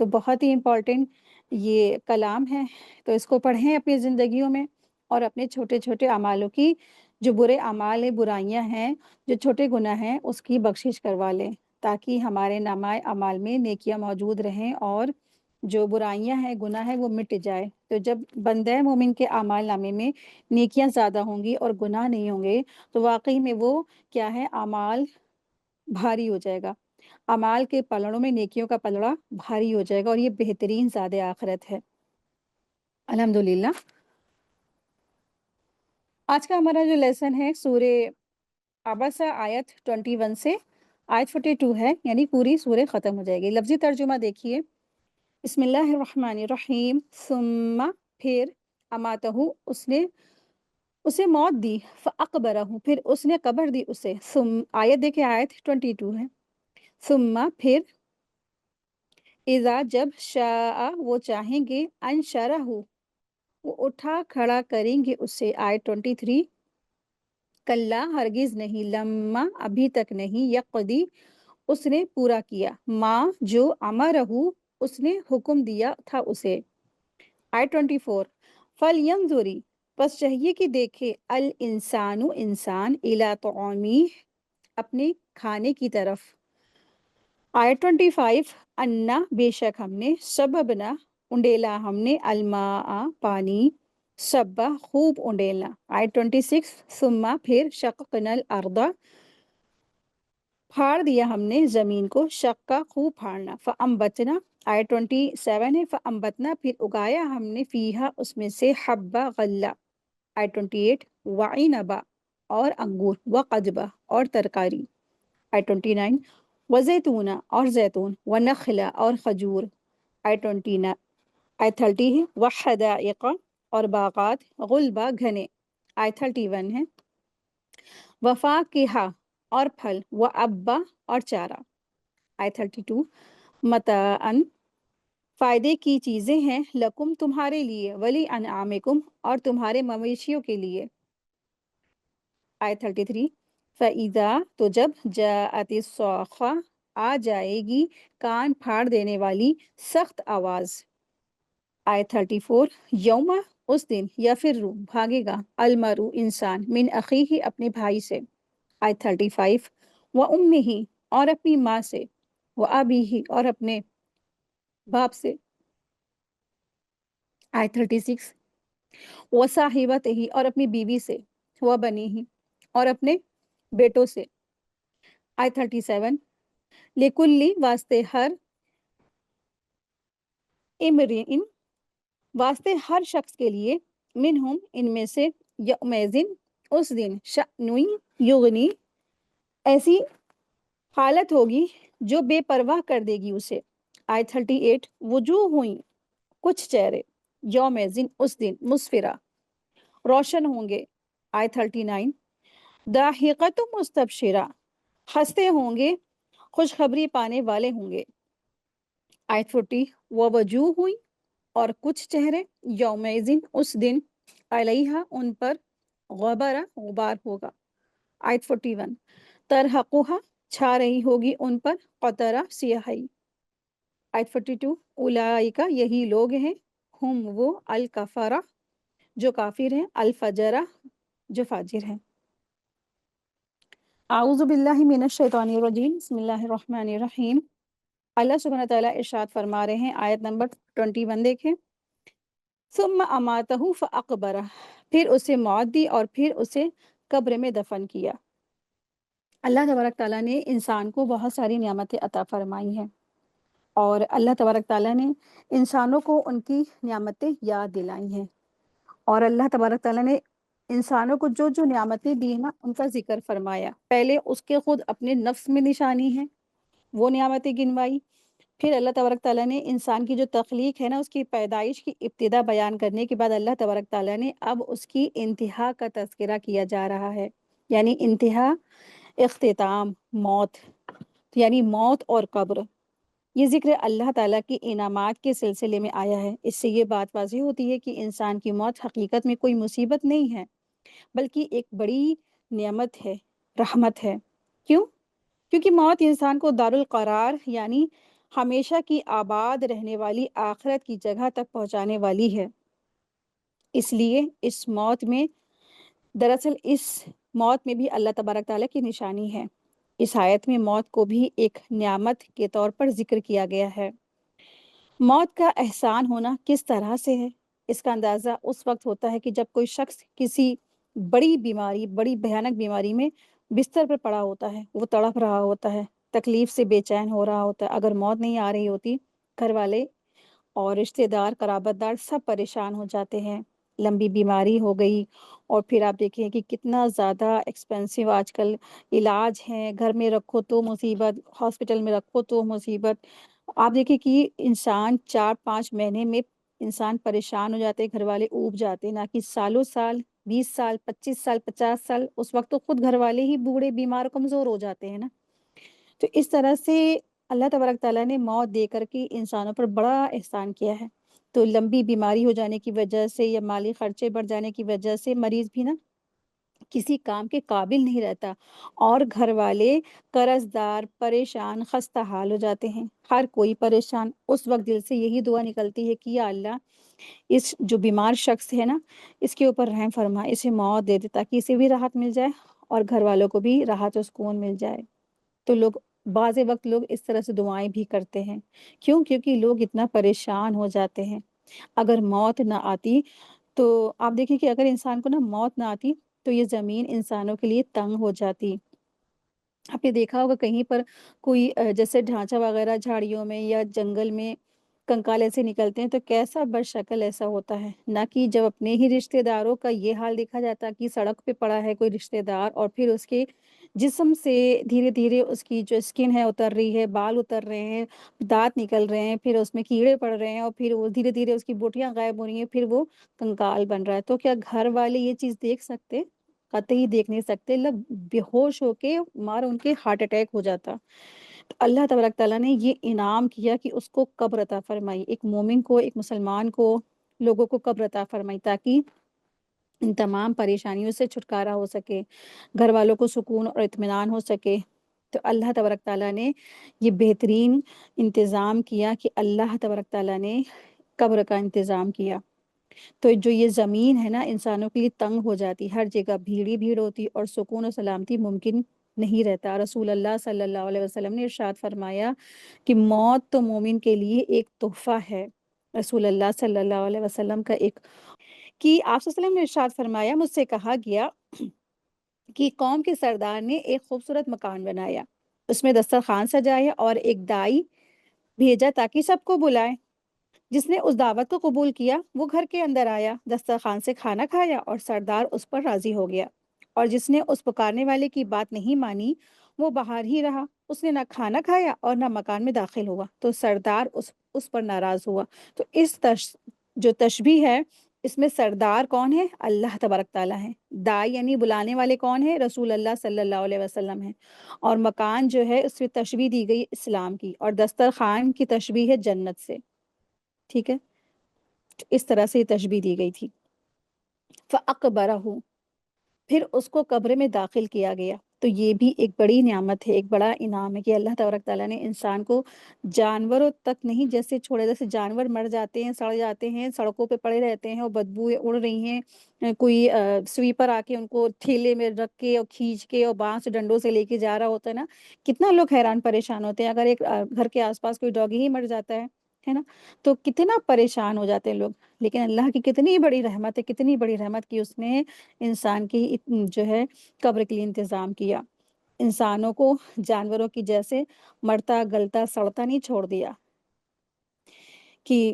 تو بہت ہی امپورٹنٹ یہ کلام ہے، تو اس کو پڑھیں اپنی زندگیوں میں، اور اپنے چھوٹے چھوٹے اعمالوں کی، جو برے اعمال ہیں، برائیاں ہیں، جو چھوٹے گناہ ہیں، اس کی بخشش کروا لیں، تاکہ ہمارے نامہ اعمال میں نیکیاں موجود رہیں اور جو برائیاں ہیں، گناہ ہے، وہ مٹ جائے۔ تو جب بندہ مومن کے اعمال نامے میں نیکیاں زیادہ ہوں گی اور گناہ نہیں ہوں گے، تو واقعی میں وہ کیا ہے، اعمال بھاری ہو جائے گا، اعمال کے پلڑوں میں نیکیوں کا پلڑا بھاری ہو جائے گا، اور یہ بہترین زاد آخرت ہے۔ الحمدللہ۔ آج کا ہمارا جو لیسن ہے سورہ عبسہ آیت 21 سے آیت 42 ہے، یعنی پوری سورہ ختم ہو جائے گی۔ لفظی ترجمہ دیکھیے، بسم اللہ الرحمن الرحیم، ثم پھر، اماتہ اس نے اسے موت دی، فاقبرہ پھر اس نے قبر دی اسے، آیت دیکھیں آیت 22 ہے، ثم پھر، اذا جب، شاء وہ چاہیں گے، انشرہ وہ اٹھا کھڑا کریں گے اسے، آیت 23، کلا ہرگز نہیں، لما ابھی تک نہیں، یقضی اس نے پورا کیا، ماں جو امرہ اس نے حکم دیا تھا اسے، آیت 24، فَلْيَنْظُرِ بس چاہیے کہ دیکھے، الانسان انسان، الی طعامی اپنے کھانے کی طرف، آیت 25، انا بے شک ہم نے، سببنا انڈیلا ہم نے، الماء پانی، سبا خوب انڈیلنا، آیت 26، ثم پھر، شققنا الارض پھاڑ دیا ہم نے زمین کو، شق کا خوب پھاڑنا، فانبتنا آیت 27 ہے، فانبتنا پھر اگایا ہم نے، فیہا اس میں سے، حبہ غلہ، آیت 28، وعنبا اور انگور، وقضبہ اور ترکاری، آیت 29، وزیتونا اور زیتون، ونخلا اور کھجور، آیت 29، آیت 30 ہے، وحدائق اور باغات، غلبہ گھنے، آیت 31 ہے، وفاکہہ اور پھل، وابا اور چارہ، آیت 32، متاعن فائدے کی چیزیں ہیں، لکم تمہارے لیے، ولی انعامکم اور تمہارے مویشیوں کے لیے، آیت 33، فَإِذَا تو جب، جاءت الصَّاخَّةُ آ جائے گی کان پھاڑ دینے والی سخت آواز، آیت 34، یوم اس دن، یفر بھاگے گا، المرء انسان، من اخیہ اپنے بھائی سے، آیت 35، وَأُمِّهِ اور اپنی ماں سے، وَأَبِيهِ اور اپنے باپ سے، آیت 36، وَصَاحِبَتِهِ اور اپنی بیوی سے، وَبَنِيهِ اور اپنے بیٹوں سے، آیت 37، لِكُلِّ واسطے ہر، امرئن واسطے ہر شخص کے لیے، منہم ان میں سے، یومئذ اس دن، شأن یغنی ایسی حالت ہوگی جو بے پرواہ کر دے گی اسے، آیت 38، وجوہ ہوئیں کچھ چہرے، یومئذ اس دن، مسفرہ روشن ہوں گے، آیت 39، ضاحکۃ مستبشرہ ہنستے ہوں گے، خوشخبری پانے والے ہوں گے، آیت 40، ووجوہ ہوئی اور کچھ چہرے، یومئذ اس دن، علیہا ان پر، غبرہ غبار ہوگا، آیت 41، ترہقہا چھا رہی ہوگی ان پر، قطرہ سیاہی، آیت 42، اولئک یہی لوگ ہیں، ہم وہ، الکفرہ جو کافر ہیں، الفجرہ جو فاجر ہیں۔ اعوذ باللہ من الشیطان الرجیم، بسم اللہ الرحمن الرحیم۔ اللہ سبحانہ تعالیٰ ارشاد فرما رہے ہیں، آیت نمبر 21 دیکھیں، ثم اماتہ فاقبرہ پھر اسے موت دی اور پھر اسے قبر میں دفن کیا۔ اللہ تبارک تعالیٰ نے انسان کو بہت ساری نعمتیں عطا فرمائی ہیں، اور اللہ تبارک تعالیٰ نے انسانوں کو ان کی نعمتیں یاد دلائی ہیں، اور اللہ تبارک تعالیٰ نے انسانوں کو جو جو نعمتیں دی ہیں ان کا ذکر فرمایا۔ پہلے اس کے خود اپنے نفس میں نشانی ہے، وہ نعمتیں گنوائی، پھر اللہ تبارک تعالیٰ نے انسان کی جو تخلیق ہے نا، اس کی پیدائش کی ابتدا بیان کرنے کے بعد اللہ تبارک تعالیٰ نے اب اس کی انتہا کا تذکرہ کیا جا رہا ہے، یعنی انتہا، اختتام، موت، یعنی موت اور قبر۔ یہ ذکر اللہ تعالیٰ کی انعامات کے سلسلے میں آیا ہے۔ اس سے یہ بات واضح ہوتی ہے کہ انسان کی موت حقیقت میں کوئی مصیبت نہیں ہے، بلکہ ایک بڑی نعمت ہے، رحمت ہے۔ کیوں؟ کیونکہ موت انسان کو دارالقرار، یعنی ہمیشہ کی آباد رہنے والی آخرت کی جگہ تک پہنچانے والی ہے۔ اس لیے دراصل اس موت میں بھی اللہ تبارک تعالیٰ کی نشانی ہے۔ اس آیت میں موت کو بھی ایک نعمت کے طور پر ذکر کیا گیا ہے۔ موت کا احسان ہونا کس طرح سے ہے؟ اس کا اندازہ اس وقت ہوتا ہے کہ جب کوئی شخص کسی بڑی بھیانک بیماری میں بستر پر پڑا ہوتا ہے، وہ تڑپ رہا ہوتا ہے، تکلیف سے بے چین ہو رہا ہوتا ہے۔ اگر موت نہیں آ رہی ہوتی، گھر والے اور رشتہ دار، قرابت دار سب پریشان ہو جاتے ہیں۔ لمبی بیماری ہو گئی، اور پھر آپ دیکھیں کہ کتنا زیادہ ایکسپینسو آج کل علاج ہیں، گھر میں رکھو تو مصیبت، ہاسپٹل میں رکھو تو مصیبت۔ آپ دیکھیں کہ انسان 4-5 مہینے میں انسان پریشان ہو جاتے، گھر والے اوب جاتے، نہ کہ سالوں سال، 20 سال، 25 سال، 50 سال، اس وقت تو خود گھر والے ہی بوڑھے بیمار کمزور ہو جاتے ہیں نا۔ تو اس طرح سے اللہ تبارک تعالیٰ نے موت دے کر کے انسانوں پر بڑا احسان کیا ہے۔ تو لمبی بیماری ہو جانے کی وجہ سے یا مالی خرچے بڑھ جانے کی وجہ سے مریض بھی نا کسی کام کے قابل نہیں رہتا، اور گھر والے قرض دار، پریشان، خستہ حال ہو جاتے ہیں۔ ہر کوئی پریشان، اس وقت دل سے یہی دعا نکلتی ہے کہ یا اللہ، اس جو بیمار شخص ہے نا، اس کے اوپر رحم فرما، اسے موت دے دے تاکہ اسے بھی راحت مل جائے اور گھر والوں کو بھی راحت و سکون مل جائے۔ تو بعض وقت لوگ اس طرح سے دعائیں بھی کرتے ہیں۔ کیونکہ لوگ اتنا پریشان ہو جاتے ہیں۔ اگر موت نہ آتی تو آپ دیکھیں کہ اگر انسان کو نا موت نہ آتی تو یہ زمین انسانوں کے لیے تنگ ہو جاتی۔ آپ نے دیکھا ہوگا کہیں پر کوئی جیسے ڈھانچہ وغیرہ جھاڑیوں میں یا جنگل میں کنکال ایسے نکلتے ہیں تو کیسا بد شکل ایسا ہوتا ہے، نہ کہ جب اپنے ہی رشتہ داروں کا یہ حال دیکھا جاتا کہ سڑک پہ پڑا ہے کوئی رشتہ دار، اور پھر اس کے جسم سے دھیرے دھیرے اس کی جو اسکن ہے اتر رہی ہے، بال اتر رہے ہیں، دانت نکل رہے ہیں، پھر اس میں کیڑے پڑ رہے ہیں، اور پھر وہ دھیرے دھیرے اس کی بوٹیاں غائب ہو رہی ہیں، پھر وہ کنکال بن رہا ہے۔ تو کیا گھر والے یہ چیز دیکھ سکتے؟ قطعی دیکھ نہیں سکتے۔ لوگ بے ہوش ہو کے ان کے ہارٹ اٹیک ہو جاتا۔ تو اللہ تبارک تعالیٰ نے یہ انعام کیا کہ اس کو قبر عطا فرمائی، ایک مومن کو، ایک مسلمان کو، لوگوں کو قبر عطا فرمائی تاکہ ان تمام پریشانیوں سے چھٹکارا ہو سکے، گھر والوں کو سکون اور اطمینان ہو سکے۔ تو اللہ تبارک تعالیٰ نے یہ بہترین انتظام کیا کہ اللہ تبارک تعالیٰ نے قبر کا انتظام کیا۔ تو جو یہ زمین ہے نا انسانوں کے لیے تنگ ہو جاتی، ہر جگہ بھیڑ ہی بھیڑ ہوتی اور سکون و سلامتی ممکن نہیں رہتا۔ رسول اللہ صلی اللہ علیہ وسلم نے ارشاد فرمایا کہ موت تو مومن کے لیے ایک تحفہ ہے۔ رسول اللہ صلی اللہ علیہ وسلم کا ایک کہ آپ صلی اللہ علیہ وسلم نے ارشاد فرمایا، مجھ سے کہا گیا کہ قوم کے سردار نے ایک خوبصورت مکان بنایا، اس میں دسترخوان سجایا اور ایک دائی بھیجا تاکہ سب کو بلائے۔ جس نے اس دعوت کو قبول کیا وہ گھر کے اندر آیا، دسترخوان سے کھانا کھایا اور سردار اس پر راضی ہو گیا، اور جس نے اس پکارنے والے کی بات نہیں مانی وہ باہر ہی رہا، اس نے نہ کھانا کھایا اور نہ مکان میں داخل ہوا، تو سردار اس پر ناراض ہوا۔ تو جو تشبیہ ہے اس میں سردار کون ہے؟ اللہ تبارک تعالیٰ ہے۔ دائی یعنی بلانے والے کون ہے؟ رسول اللہ صلی اللہ علیہ وسلم ہے۔ اور مکان جو ہے اس میں تشبیہ دی گئی اسلام کی، اور دسترخوان کی تشبیہ ہے جنت سے۔ ٹھیک ہے، اس طرح سے تشبیہ دی گئی تھی۔ فَأَقْبَرَهُ، پھر اس کو قبر میں داخل کیا گیا۔ تو یہ بھی ایک بڑی نعمت ہے، ایک بڑا انعام ہے کہ اللہ تبارک تعالیٰ نے انسان کو جانوروں تک نہیں جیسے چھوڑے، جیسے جانور مر جاتے ہیں، سڑ جاتے ہیں، سڑکوں پہ پڑے رہتے ہیں اور بدبویں اڑ رہی ہیں، کوئی سویپر آ کے ان کو ٹھیلے میں رکھ کے اور کھینچ کے اور بانس ڈنڈوں سے لے کے جا رہا ہوتا ہے نا، کتنا لوگ حیران پریشان ہوتے ہیں۔ اگر ایک گھر کے آس پاس کوئی ڈاگی ہی مر جاتا ہے نا، تو کتنا پریشان ہو جاتے ہیں لوگ۔ لیکن اللہ کی کتنی بڑی رحمت ہے، کتنی بڑی رحمت کی اس نے انسان کی جو ہے قبر کے لیے انتظام کیا، انسانوں کو جانوروں کی جیسے مرتا گلتا سڑتا نہیں چھوڑ دیا کہ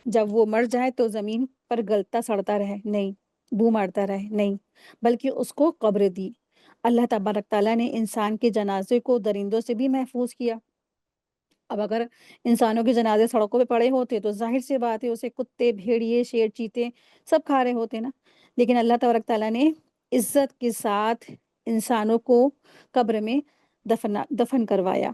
جب وہ مر جائے تو زمین پر گلتا سڑتا رہے، نہیں، بو مارتا رہے، نہیں، بلکہ اس کو قبر دی۔ اللہ تبارک تعالیٰ نے انسان کے جنازے کو درندوں سے بھی محفوظ کیا۔ اب اگر انسانوں کے جنازے سڑکوں پہ پڑے ہوتے تو ظاہر سی بات ہے اسے کتے، بھیڑیے، شیر، چیتے سب کھا رہے ہوتے نا، لیکن اللہ تبارک تعالیٰ نے عزت کے ساتھ انسانوں کو قبر میں دفن کروایا۔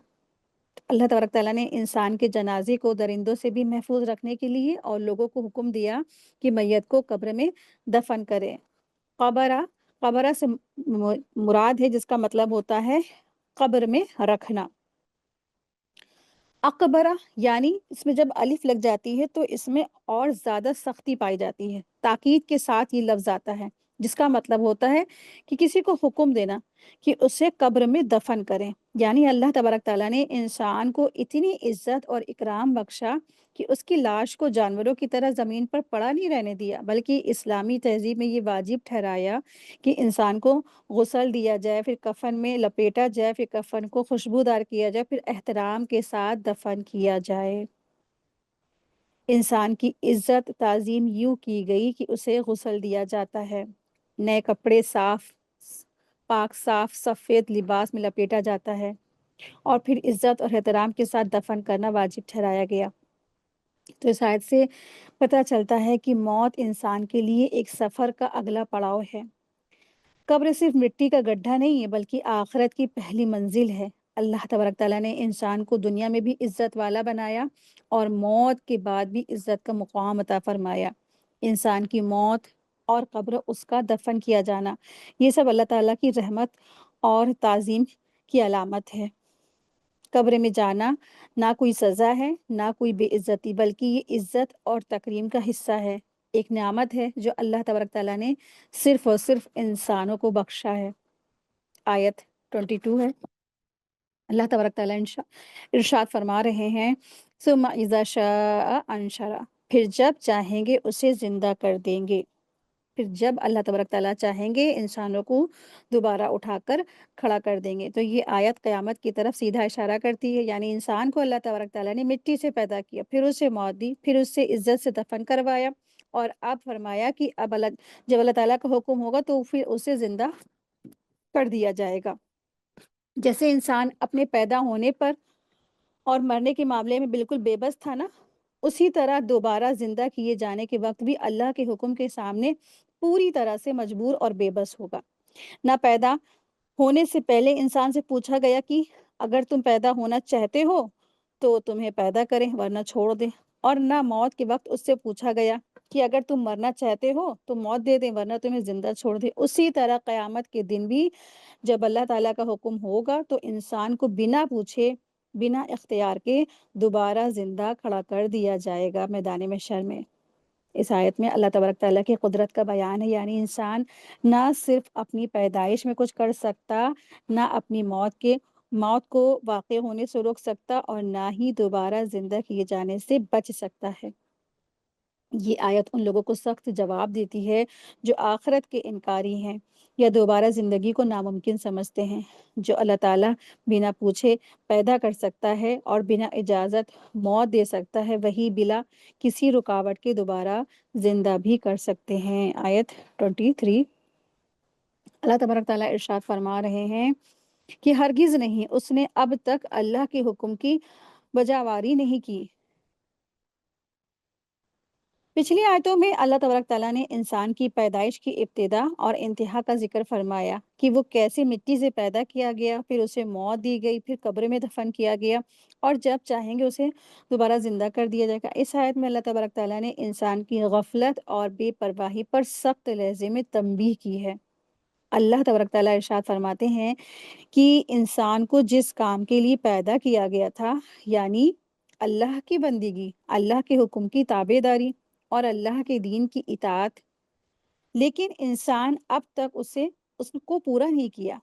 اللہ تبارک تعالیٰ نے انسان کے جنازے کو درندوں سے بھی محفوظ رکھنے کے لیے اور لوگوں کو حکم دیا کہ میت کو قبر میں دفن کرے۔ قبرہ سے مراد ہے جس کا مطلب ہوتا ہے قبر میں رکھنا۔ اقبرہ یعنی اس میں جب الف لگ جاتی ہے تو اس میں اور زیادہ سختی پائی جاتی ہے، تاکید کے ساتھ یہ لفظ آتا ہے، جس کا مطلب ہوتا ہے کہ کسی کو حکم دینا کہ اسے قبر میں دفن کریں۔ یعنی اللہ تبارک تعالیٰ نے انسان کو اتنی عزت اور اکرام بخشا کہ اس کی لاش کو جانوروں کی طرح زمین پر پڑا نہیں رہنے دیا، بلکہ اسلامی تہذیب میں یہ واجب ٹھہرایا کہ انسان کو غسل دیا جائے، پھر کفن میں لپیٹا جائے، پھر کفن کو خوشبودار کیا جائے، پھر احترام کے ساتھ دفن کیا جائے۔ انسان کی عزت تعظیم یوں کی گئی کہ اسے غسل دیا جاتا ہے، نئے کپڑے پاک صاف سفید لباس میں لپیٹا جاتا ہے، اور پھر عزت اور احترام کے ساتھ دفن کرنا واجب ٹھہرایا گیا۔ تو اس آیت سے پتہ چلتا ہے کہ موت انسان کے لیے ایک سفر کا اگلا پڑاؤ ہے۔ قبر صرف مٹی کا گڈھا نہیں ہے، بلکہ آخرت کی پہلی منزل ہے۔ اللہ تبارک تعالیٰ نے انسان کو دنیا میں بھی عزت والا بنایا اور موت کے بعد بھی عزت کا مقام عطا فرمایا۔ انسان کی موت اور قبر اس کا دفن کیا جانا، یہ سب اللہ تعالیٰ کی رحمت اور تعظیم کی علامت ہے۔ قبر میں جانا نہ کوئی سزا ہے، نہ کوئی بے عزتی، بلکہ یہ عزت اور تکریم کا حصہ ہے، ایک نعمت ہے جو اللہ تبارک تعالیٰ نے صرف اور صرف انسانوں کو بخشا ہے۔ آیت 22 ہے، اللہ تبارک تعالیٰ ارشاد فرما رہے ہیں، ثم اذا شاء انشرہ، پھر جب چاہیں گے اسے زندہ کر دیں گے۔ پھر جب اللہ تبارک تعالیٰ چاہیں گے انسانوں کو دوبارہ اٹھا کر کھڑا کر دیں گے۔ تو یہ آیت قیامت کی طرف سیدھا اشارہ کرتی ہے، یعنی انسان کو اللہ تبارک تعالیٰ نے مٹی سے پیدا کیا، پھر اسے موت دی، پھر اسے عزت سے دفن کروایا، اور اب فرمایا کہ اب جب اللہ تعالیٰ کا حکم ہوگا تو پھر اسے زندہ کر دیا جائے گا۔ جیسے انسان اپنے پیدا ہونے پر اور مرنے کے معاملے میں بالکل بے بس تھا نا، اسی طرح دوبارہ زندہ کیے جانے کے وقت بھی اللہ کے حکم کے سامنے پوری طرح سے مجبور اور بے بس ہوگا۔ نہ پیدا ہونے سے پہلے انسان سے پوچھا گیا کہ اگر تم پیدا ہونا چاہتے ہو تو تمہیں پیدا کریں ورنہ چھوڑ دیں، اور نہ موت کے وقت اس سے پوچھا گیا کہ اگر تم مرنا چاہتے ہو تو موت دے دیں ورنہ تمہیں زندہ چھوڑ دیں۔ اسی طرح قیامت کے دن بھی جب اللہ تعالیٰ کا حکم ہوگا تو انسان کو بنا پوچھے، بنا اختیار کے دوبارہ زندہ کھڑا کر دیا جائے گا میدان محشر میں۔ اس آیت میں اللہ تبارک تعالیٰ کی قدرت کا بیان ہے، یعنی انسان نہ صرف اپنی پیدائش میں کچھ کر سکتا، نہ اپنی موت کو واقع ہونے سے روک سکتا، اور نہ ہی دوبارہ زندہ کیے جانے سے بچ سکتا ہے۔ یہ آیت ان لوگوں کو سخت جواب دیتی ہے جو آخرت کے انکاری ہیں یا دوبارہ زندگی کو ناممکن سمجھتے ہیں۔ جو اللہ تعالیٰ بنا پوچھے پیدا کر سکتا ہے اور بنا اجازت موت دے سکتا ہے، وہی بلا کسی رکاوٹ کے دوبارہ زندہ بھی کر سکتے ہیں۔ آیت 23، اللہ تبارک تعالیٰ ارشاد فرما رہے ہیں کہ ہرگز نہیں، اس نے اب تک اللہ کے حکم کی بجاواری نہیں کی۔ پچھلی آیتوں میں اللہ تبارک تعالیٰ نے انسان کی پیدائش کی ابتدا اور انتہا کا ذکر فرمایا کہ وہ کیسے مٹی سے پیدا کیا گیا، پھر اسے موت دی گئی، پھر قبر میں دفن کیا گیا، اور جب چاہیں گے اسے دوبارہ زندہ کر دیا جائے گا۔ اس آیت میں اللہ تبارک تعالیٰ نے انسان کی غفلت اور بے پرواہی پر سخت لہجے میں تنبیہ کی ہے۔ اللہ تبارک تعالیٰ ارشاد فرماتے ہیں کہ انسان کو جس کام کے لیے پیدا کیا گیا تھا، یعنی اللہ کی بندگی، اللہ کے حکم کی تابع داری اور اللہ کے دین کی اطاعت، لیکن انسان اب تک اس کو پورا نہیں کیا،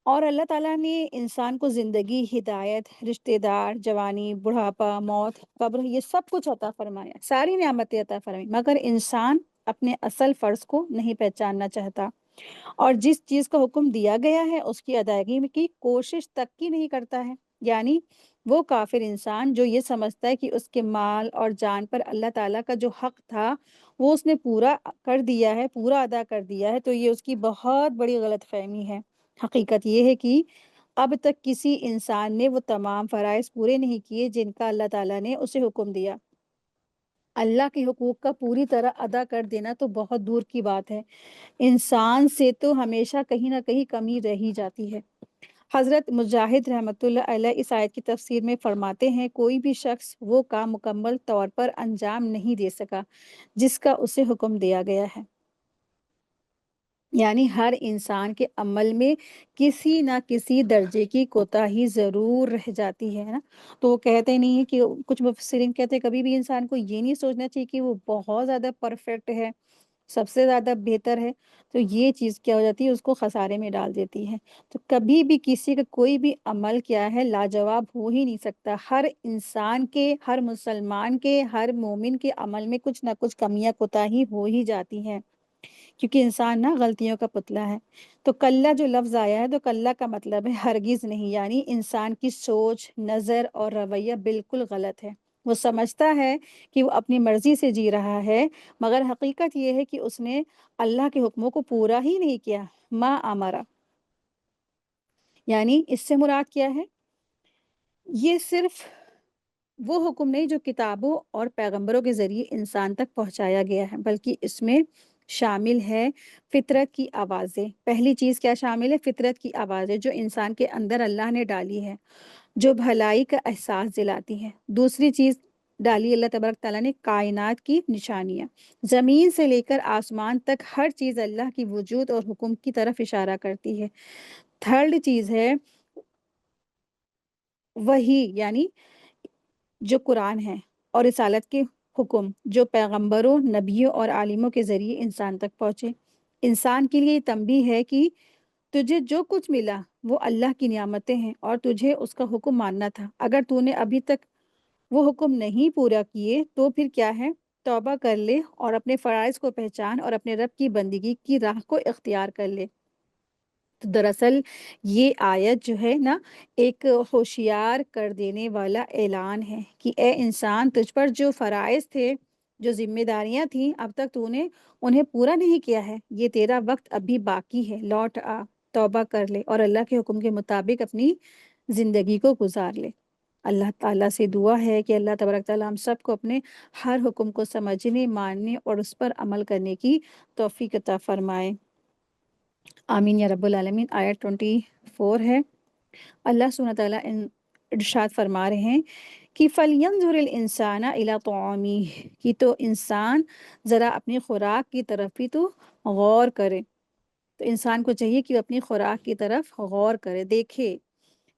اور اللہ تعالیٰ نے انسان کو زندگی، ہدایت، رشتہ دار، جوانی، بڑھاپا، موت، قبر، یہ سب کچھ عطا فرمایا، ساری نعمتیں عطا فرمائی، مگر انسان اپنے اصل فرض کو نہیں پہچاننا چاہتا، اور جس چیز کا حکم دیا گیا ہے اس کی ادائیگی کی کوشش تک کی نہیں کرتا ہے۔ یعنی وہ کافر انسان جو یہ سمجھتا ہے کہ اس کے مال اور جان پر اللہ تعالیٰ کا جو حق تھا وہ اس نے پورا کر دیا ہے، پورا ادا کر دیا ہے، تو یہ اس کی بہت بڑی غلط فہمی ہے۔ حقیقت یہ ہے کہ اب تک کسی انسان نے وہ تمام فرائض پورے نہیں کیے جن کا اللہ تعالیٰ نے اسے حکم دیا۔ اللہ کے حقوق کا پوری طرح ادا کر دینا تو بہت دور کی بات ہے، انسان سے تو ہمیشہ کہیں نہ کہیں کمی رہ ہی جاتی ہے۔ حضرت مجاہد رحمۃ اللہ علیہ اس آیت کی تفسیر میں فرماتے ہیں، کوئی بھی شخص وہ کام مکمل طور پر انجام نہیں دے سکا جس کا اسے حکم دیا گیا ہے۔ یعنی ہر انسان کے عمل میں کسی نہ کسی درجے کی کوتاہی ضرور رہ جاتی ہے نا۔ تو وہ کہتے نہیں ہیں کہ کچھ مفسرین کہتے ہیں کبھی بھی انسان کو یہ نہیں سوچنا چاہیے کہ وہ بہت زیادہ پرفیکٹ ہے، سب سے زیادہ بہتر ہے، تو یہ چیز کیا ہو جاتی ہے، اس کو خسارے میں ڈال دیتی ہے۔ تو کبھی بھی کسی کا کوئی بھی عمل کیا ہے لاجواب ہو ہی نہیں سکتا۔ ہر انسان کے، ہر مسلمان کے، ہر مومن کے عمل میں کچھ نہ کچھ کمیاں کوتاہی ہو ہی جاتی ہیں، کیونکہ انسان نا غلطیوں کا پتلا ہے۔ تو کلّا جو لفظ آیا ہے تو کلّا کا مطلب ہے ہرگز نہیں، یعنی انسان کی سوچ، نظر اور رویہ بالکل غلط ہے۔ وہ سمجھتا ہے کہ وہ اپنی مرضی سے جی رہا ہے، مگر حقیقت یہ ہے کہ اس نے اللہ کے حکموں کو پورا ہی نہیں کیا۔ ما امرا، یعنی اس سے مراد کیا ہے؟ یہ صرف وہ حکم نہیں جو کتابوں اور پیغمبروں کے ذریعے انسان تک پہنچایا گیا ہے، بلکہ اس میں شامل ہے فطرت کی آوازیں۔ پہلی چیز کیا شامل ہے؟ فطرت کی آوازیں جو انسان کے اندر اللہ نے ڈالی ہے، جو بھلائی کا احساس دلاتی ہے۔ دوسری چیز ڈالی اللہ تبارک تعالیٰ نے کائنات کی نشانیاں، زمین سے لے کر آسمان تک ہر چیز اللہ کی وجود اور حکم کی طرف اشارہ کرتی ہے۔ تھرڈ چیز ہے وحی، یعنی جو قرآن ہے، اور رسالت کے حکم جو پیغمبروں، نبیوں اور عالموں کے ذریعے انسان تک پہنچے۔ انسان کے لیے یہ تنبیہ ہے کہ تجھے جو کچھ ملا وہ اللہ کی نعمتیں ہیں اور تجھے اس کا حکم ماننا تھا۔ اگر تو نے ابھی تک وہ حکم نہیں پورا کیے تو پھر کیا ہے؟ توبہ کر لے اور اپنے فرائض کو پہچان اور اپنے رب کی بندگی کی راہ کو اختیار کر لے۔ تو دراصل یہ آیت جو ہے نا ایک ہوشیار کر دینے والا اعلان ہے کہ اے انسان، تجھ پر جو فرائض تھے، جو ذمہ داریاں تھیں، اب تک تو نے انہیں پورا نہیں کیا ہے۔ یہ تیرا وقت ابھی باقی ہے، لوٹ آ، توبہ کر لے اور اللہ کے حکم کے مطابق اپنی زندگی کو گزار لے۔ اللہ تعالیٰ سے دعا ہے کہ اللہ تبارک تعالیٰ ہم سب کو اپنے ہر حکم کو سمجھنے، ماننے اور اس پر عمل کرنے کی توفیق عطا فرمائے۔ آمین یا رب العالمین۔ آیت 24 ہے، اللہ سبحانہ تعالیٰ ارشاد فرما رہے ہیں کہ فَلْيَنْظُرِ الْإِنسَانَ إِلَىٰ طَعَامِهِ، کہ تو انسان ذرا اپنی خوراک کی طرف بھی تو غور کرے۔ تو انسان کو چاہیے کہ وہ اپنی خوراک کی طرف غور کرے، دیکھے۔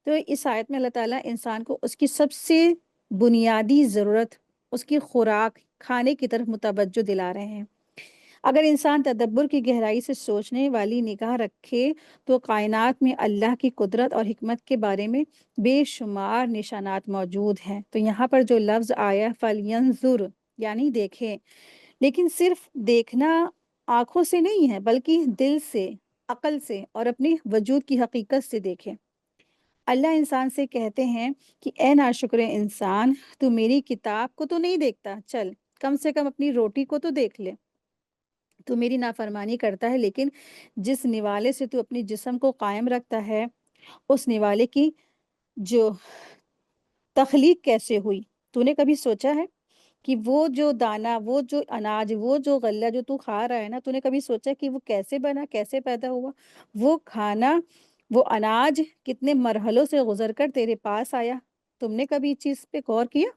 تو اس آیت میں اللہ تعالیٰ انسان کو اس کی سب سے بنیادی ضرورت، اس کی خوراک، کھانے کی طرف متوجہ دلا رہے ہیں۔ اگر انسان تدبر کی گہرائی سے سوچنے والی نگاہ رکھے تو کائنات میں اللہ کی قدرت اور حکمت کے بارے میں بے شمار نشانات موجود ہیں۔ تو یہاں پر جو لفظ آیا فَلْيَنْظُرْ، یعنی دیکھیں، لیکن صرف دیکھنا آنکھوں سے نہیں ہے بلکہ دل سے، عقل سے اور اپنی وجود کی حقیقت سے دیکھیں۔ اللہ انسان سے کہتے ہیں کہ اے ناشکر انسان، تو میری کتاب کو تو نہیں دیکھتا، چل کم سے کم اپنی روٹی کو تو دیکھ لے۔ تو میری نافرمانی کرتا ہے، لیکن جس نوالے سے تو اپنی جسم کو قائم رکھتا ہے، اس نوالے کی جو تخلیق کیسے ہوئی؟ تو نے کبھی سوچا ہے کہ وہ جو دانہ، وہ جو اناج، وہ جو غلہ جو تو کھا رہا ہے نا، تو نے کبھی سوچا کہ وہ کیسے بنا، کیسے پیدا ہوا؟ وہ کھانا، وہ اناج کتنے مرحلوں سے گزر کر تیرے پاس آیا؟ تم نے کبھی اس چیز پہ غور کیا؟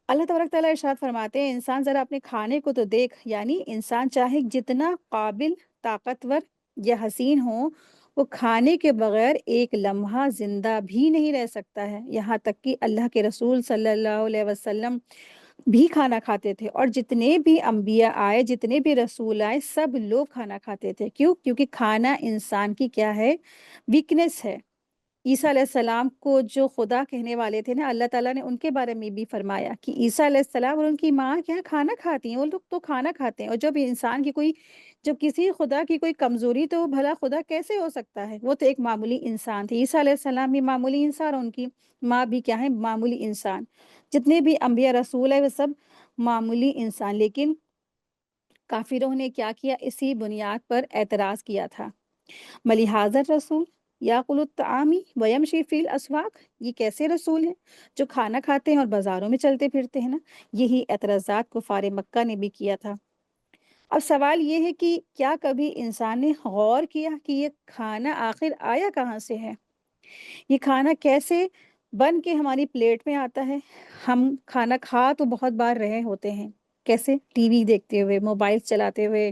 اللہ تبارک تعالیٰ ارشاد فرماتے ہیں انسان ذرا اپنے کھانے کو تو دیکھ، یعنی انسان چاہے جتنا قابل، طاقتور یا حسین ہو، وہ کھانے کے بغیر ایک لمحہ زندہ بھی نہیں رہ سکتا ہے۔ یہاں تک کہ اللہ کے رسول صلی اللہ علیہ وسلم بھی کھانا کھاتے تھے، اور جتنے بھی انبیاء آئے، جتنے بھی رسول آئے، سب لوگ کھانا کھاتے تھے۔ کیوں؟ کیونکہ کھانا انسان کی کیا ہے؟ ویکنس ہے۔ عیسیٰ علیہ السلام کو جو خدا کہنے والے تھے نا، اللہ تعالیٰ نے ان کے بارے میں بھی فرمایا کہ عیسیٰ علیہ السلام اور ان کی ماں کیا کھانا کھاتی ہیں، وہ لوگ تو کھانا کھاتے ہیں۔ اور جب انسان کی کوئی، جب کسی خدا کی کوئی کمزوری، تو وہ بھلا خدا کیسے ہو سکتا ہے؟ وہ تو ایک معمولی انسان تھے۔ عیسیٰ علیہ السلام بھی معمولی انسان، اور ان کی ماں بھی کیا ہے؟ معمولی انسان۔ جتنے بھی انبیاء رسول ہیں وہ سب معمولی انسان، لیکن کافروں نے کیا کیا؟ اسی بنیاد پر اعتراض کیا تھا۔ ملحاظ الرسول یاکل الطعام ویمشی فی الاسواق، یہ کیسے رسول ہیں جو کھانا کھاتے ہیں اور بازاروں میں چلتے پھرتے ہیں نا؟ یہی اعتراضات کفار مکہ نے بھی کیا تھا۔ اب سوال یہ ہے کہ کیا کبھی انسان نے غور کیا کہ یہ کھانا آخر آیا کہاں سے ہے؟ یہ کھانا کیسے بن کے ہماری پلیٹ میں آتا ہے؟ ہم کھانا کھا تو بہت بار رہے ہوتے ہیں، کیسے؟ ٹی وی دیکھتے ہوئے، موبائل چلاتے ہوئے،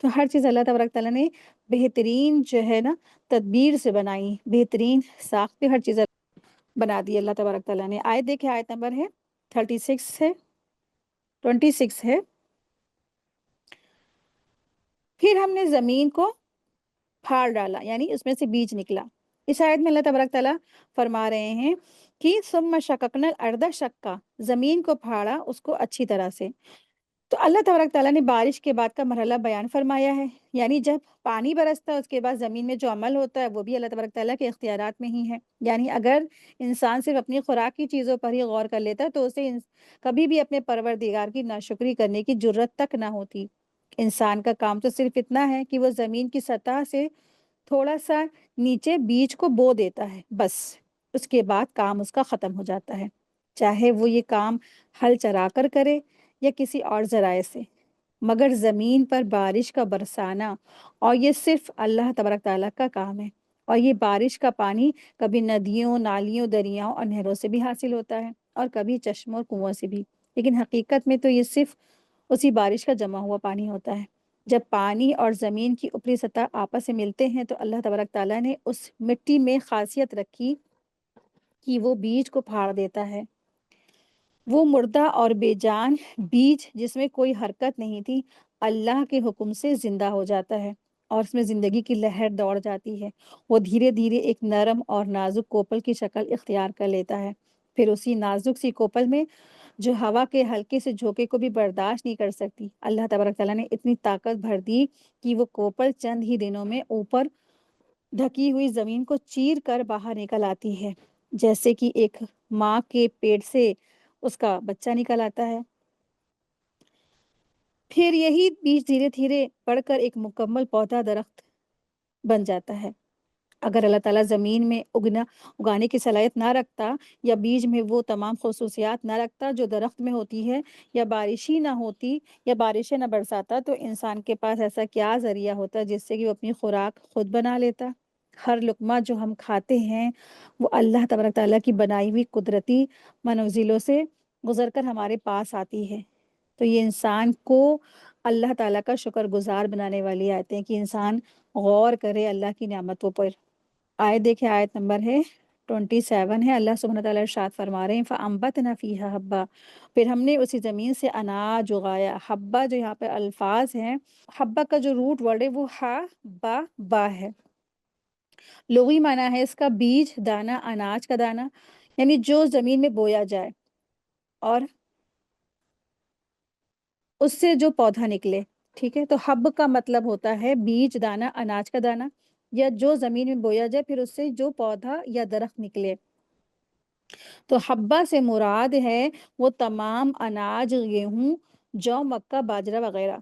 تو ہر چیز اللہ تبارک تعالیٰ نے بہترین جو ہے نا تدبیر سے بنائی، بہترین ساخت پہ ہر چیز بنا دی اللہ تبارک تعالیٰ نے۔ آیت دیکھیں، آیت نمبر ہے 36 ہے، 26 ہے۔ پھر ہم نے زمین کو پھاڑ ڈالا، یعنی اس میں سے بیج نکلا۔ اس آیت میں اللہ تبارک تعالیٰ فرما رہے ہیں کہ ثم شققنا الارض شقا، زمین کو پھاڑا اس کو اچھی طرح سے۔ تو اللہ تبارک تعالیٰ نے بارش کے بعد کا مرحلہ بیان فرمایا ہے، یعنی جب پانی برستا ہے اس کے بعد زمین میں جو عمل ہوتا ہے وہ بھی اللہ تبارک تعالیٰ کے اختیارات میں ہی ہے۔ یعنی اگر انسان صرف اپنی خوراک کی چیزوں پر ہی غور کر لیتا تو اسے کبھی بھی اپنے پروردگار کی ناشکری کرنے کی جرت تک نہ ہوتی۔ انسان کا کام تو صرف اتنا ہے کہ وہ زمین کی سطح سے تھوڑا سا نیچے بیج کو بو دیتا ہے، بس اس کے بعد کام اس کا ختم ہو جاتا ہے، چاہے وہ یہ کام ہل چرا کر کرے یا کسی اور ذرائع سے۔ مگر زمین پر بارش کا برسانا اور یہ صرف اللہ تبارک تعالیٰ کا کام ہے، اور یہ بارش کا پانی کبھی ندیوں، نالیوں، دریاؤں اور نہروں سے بھی حاصل ہوتا ہے اور کبھی چشموں اور کنووں سے بھی، لیکن حقیقت میں تو یہ صرف اسی بارش کا جمع ہوا پانی ہوتا ہے۔ جب پانی اور زمین کی اوپری سطح آپس سے ملتے ہیں تو اللہ تبارک تعالیٰ نے اس مٹی میں خاصیت رکھی کہ وہ بیج کو پھاڑ دیتا ہے۔ وہ مردہ اور بے جان بیج جس میں کوئی حرکت نہیں تھی، اللہ کے حکم سے زندہ ہو جاتا ہے اور اس میں زندگی کی لہر دوڑ جاتی ہے۔ وہ دھیرے دھیرے ایک نرم اور نازک کوپل کی شکل اختیار کر لیتا ہے۔ پھر اسی نازک سی کوپل میں جو ہوا کے ہلکے سے جھونکے کو بھی برداشت نہیں کر سکتی، اللہ تبارک تعالیٰ نے اتنی طاقت بھر دی کہ وہ کوپل چند ہی دنوں میں اوپر ڈھکی ہوئی زمین کو چیر کر باہر نکل آتی ہے، جیسے کہ ایک ماں کے پیٹ سے اس کا بچہ نکل آتا ہے۔ پھر یہی بیج دھیرے دھیرے بڑھ کر ایک مکمل پودا درخت بن جاتا ہے۔ اگر اللہ تعالیٰ زمین میں اگانے کی صلاحیت نہ رکھتا، یا بیج میں وہ تمام خصوصیات نہ رکھتا جو درخت میں ہوتی ہے، یا بارش ہی نہ ہوتی، یا بارشیں نہ برساتا، تو انسان کے پاس ایسا کیا ذریعہ ہوتا جس سے کہ وہ اپنی خوراک خود بنا لیتا۔ ہر لقمہ جو ہم کھاتے ہیں وہ اللہ تبارک تعالیٰ کی بنائی ہوئی قدرتی منزلوں سے گزر کر ہمارے پاس آتی ہے۔ تو یہ انسان کو اللہ تعالیٰ کا شکر گزار بنانے والی آیتیں ہیں کہ انسان غور کرے اللہ کی نعمتوں پر۔ آیت دیکھیں، آیت نمبر ہے 27 ہے۔ اللہ سبحانہ تعالیٰ ارشاد فرما رہے ہیں فَأَنبَتْنَا فِيهَا حَبًّا، پھر ہم نے اسی زمین سے اناج اگایا۔ حبہ جو یہاں پہ الفاظ ہیں، حبہ کا جو روٹ ورڈ ہے وہ ہا با با ہے۔ لغوی معنی ہے اس کا بیج، دانہ، اناج کا دانہ، یعنی جو زمین میں بویا جائے اور اس سے جو پودا نکلے، ٹھیک ہے۔ تو حب کا مطلب ہوتا ہے بیج، دانہ، اناج کا دانہ، یا جو زمین میں بویا جائے پھر اس سے جو پودا یا درخت نکلے۔ تو حبہ سے مراد ہے وہ تمام اناج، گیہوں، جو، مکہ، باجرہ وغیرہ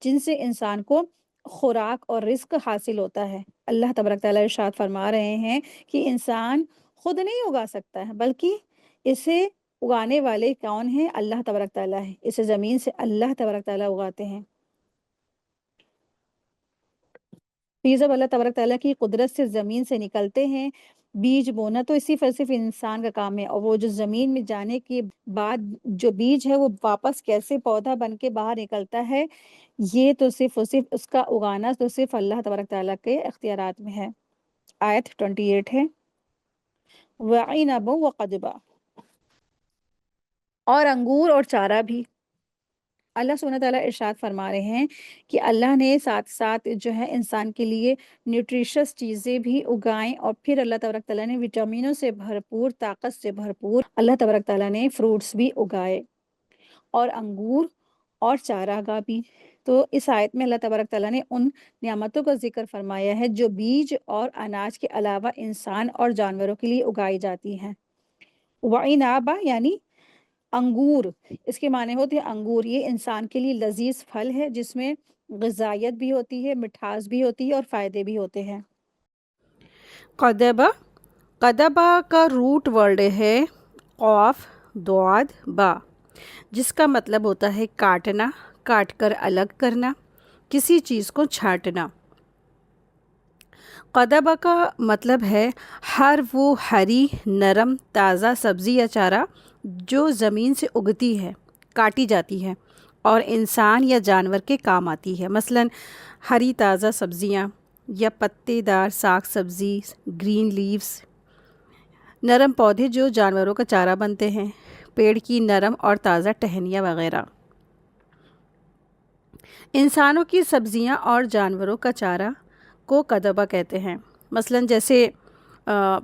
جن سے انسان کو خوراک اور رزق حاصل ہوتا ہے۔ اللہ تبارک تعالیٰ ارشاد فرما رہے ہیں کہ انسان خود نہیں اگا سکتا ہے، بلکہ اسے اگانے والے کون ہیں؟ اللہ تبارک تعالیٰ ہے۔ اسے زمین سے اللہ تبارک تعالیٰ اگاتے ہیں۔ یہ جب اللہ تبارک تعالیٰ کی قدرت سے زمین سے نکلتے ہیں بیج بونا، تو اسی صرف انسان کا کام ہے، اور وہ جو زمین میں جانے کے بعد جو بیج ہے وہ واپس کیسے پودا بن کے باہر نکلتا ہے، یہ تو صرف اور صرف اس کا اگانا تو صرف اللہ تبارک تعالیٰ کے اختیارات میں ہے۔ آیت 28 ہے وَعِنَبًا وَقَضْبًا، اور انگور اور چارہ بھی۔ اللہ سبحانہ تعالیٰ ارشاد فرما رہے ہیں کہ اللہ نے ساتھ ساتھ جو ہے انسان کے لیے نیوٹریشس چیزیں بھی اگائیں، اور پھر اللہ تبارک تعالیٰ نے وٹامنوں سے بھرپور، طاقت سے بھرپور اللہ تبارک تعالیٰ نے فروٹس بھی اگائے، اور انگور اور چارہ گاہ بھی۔ تو اس آیت میں اللہ تبارک تعالیٰ نے ان نعمتوں کا ذکر فرمایا ہے جو بیج اور اناج کے علاوہ انسان اور جانوروں کے لیے اگائی جاتی ہیں۔ وَعِنَابًا یعنی انگور، اس کے معنی ہوتے ہیں انگور، یہ انسان کے لیے لذیذ پھل ہے جس میں غذائیت بھی ہوتی ہے، مٹھاس بھی ہوتی ہے اور فائدے بھی ہوتے ہیں۔ قدبہ، قدبہ کا روٹ ورڈ ہے قاف ضاد با، جس کا مطلب ہوتا ہے کاٹنا، کاٹ کر الگ کرنا، کسی چیز کو چھانٹنا۔ قدبہ کا مطلب ہے ہر وہ ہری، نرم، تازہ سبزی یا چارہ جو زمین سے اگتی ہے، کاٹی جاتی ہے اور انسان یا جانور کے کام آتی ہے، مثلاً ہری تازہ سبزیاں یا پتے دار ساگ سبزی، گرین لیوز، نرم پودے جو جانوروں کا چارہ بنتے ہیں، پیڑ کی نرم اور تازہ ٹہنیاں وغیرہ۔ انسانوں کی سبزیاں اور جانوروں کا چارہ کو کدبہ کہتے ہیں، مثلاً جیسے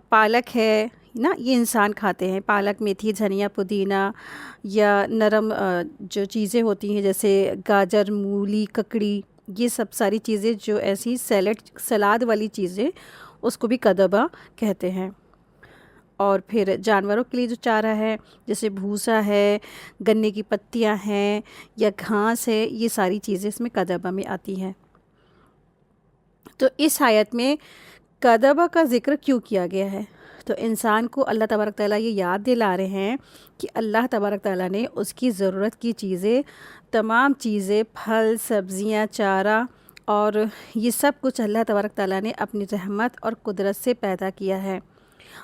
پالک ہے نا، یہ انسان کھاتے ہیں، پالک، میتھی، دھنیا، پودینہ، یا نرم جو چیزیں ہوتی ہیں جیسے گاجر، مولی، ککڑی، یہ سب ساری چیزیں جو ایسی سلاد والی چیزیں، اس کو بھی کدبہ کہتے ہیں۔ اور پھر جانوروں کے لیے جو چارہ ہے جیسے بھوسا ہے، گنے کی پتیاں ہیں یا گھاس ہے، یہ ساری چیزیں اس میں کدبہ میں آتی ہیں۔ تو اس آیت میں کدبہ کا ذکر کیوں کیا گیا ہے؟ تو انسان کو اللہ تبارک تعالیٰ یہ یاد دلا رہے ہیں کہ اللہ تبارک تعالیٰ نے اس کی ضرورت کی چیزیں، تمام چیزیں، پھل، سبزیاں، چارہ، اور یہ سب کچھ اللہ تبارک تعالیٰ نے اپنی رحمت اور قدرت سے پیدا کیا ہے،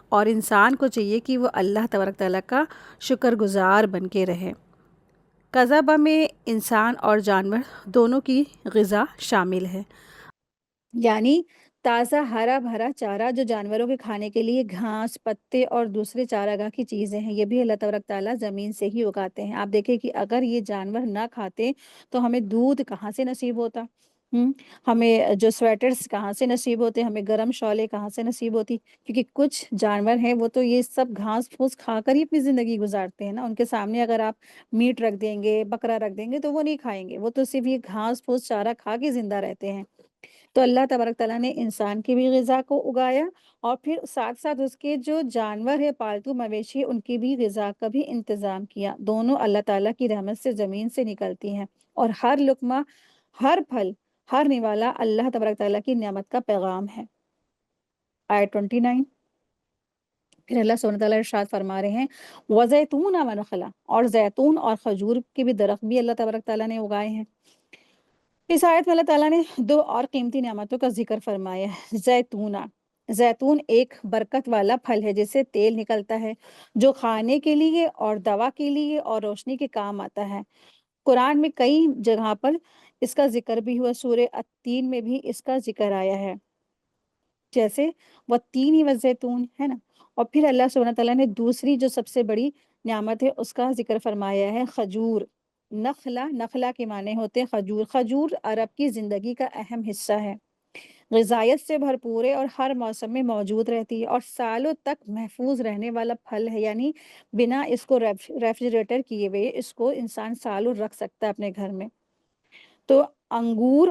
اور انسان کو چاہیے کہ وہ اللہ تبارک تعالیٰ کا شکر گزار بن کے رہے۔ کدبہ میں انسان اور جانور دونوں کی غذا شامل ہے، یعنی تازہ ہرا بھرا چارہ جو جانوروں کے کھانے کے لیے گھاس، پتے اور دوسرے چارہ کی چیزیں ہیں، یہ بھی اللہ تبارک تعالیٰ زمین سے ہی اگاتے ہیں۔ آپ دیکھیں کہ اگر یہ جانور نہ کھاتے تو ہمیں دودھ کہاں سے نصیب ہوتا، ہمیں جو سویٹرز کہاں سے نصیب ہوتے، ہمیں گرم شالیں کہاں سے نصیب ہوتی، کیونکہ کچھ جانور ہیں وہ تو یہ سب گھاس پھوس کھا کر ہی اپنی زندگی گزارتے ہیں نا۔ ان کے سامنے اگر آپ میٹ رکھ دیں گے، بکرا رکھ دیں گے تو وہ نہیں کھائیں گے، وہ تو صرف یہ گھاس پھوس چارہ کھا کے زندہ رہتے ہیں۔ تو اللہ تبارک تعالیٰ نے انسان کی بھی غذا کو اگایا، اور پھر ساتھ ساتھ اس کے جو جانور ہے، پالتو مویشی، ان کی بھی غذا کا بھی انتظام کیا۔ دونوں اللہ تعالیٰ کی رحمت سے زمین سے نکلتی ہیں، اور ہر لقمہ، ہر پھل، ہر نوالا اللہ تبارک تعالیٰ کی نعمت کا پیغام ہے۔ آیت 29، پھر اللہ سبحانہ تعالیٰ ارشاد فرما رہے ہیں وَزَيْتُونَ وَنَخْلًا، اور زیتون اور کھجور کے بھی درخت بھی اللہ تبارک تعالیٰ نے اگائے ہیں۔ اس آیت میں اللہ تعالیٰ نے دو اور قیمتی نعمتوں کا ذکر فرمایا ہے۔ زیتون ایک برکت والا پھل ہے جس سے تیل نکلتا ہے، جو کھانے کے لیے اور دوا کے لیے اور روشنی کے کام آتا ہے۔ قرآن میں کئی جگہ پر اس کا ذکر بھی ہوا، سورہ التین میں بھی اس کا ذکر آیا ہے، جیسے والتین والزیتون ہے نا۔ اور پھر اللہ سبحانہ تعالیٰ نے دوسری جو سب سے بڑی نعمت ہے اس کا ذکر فرمایا ہے، کھجور۔ نخلا کے معنی ہوتے کھجور۔ کھجور عرب کی زندگی کا اہم حصہ ہے، غذائیت سے بھرپور ہے اور ہر موسم میں موجود رہتی ہے، اور سالوں تک محفوظ رہنے والا پھل ہے، یعنی بنا اس کو ریفریجریٹر کیے ہوئے اس کو انسان سالوں رکھ سکتا ہے اپنے گھر میں۔ تو انگور،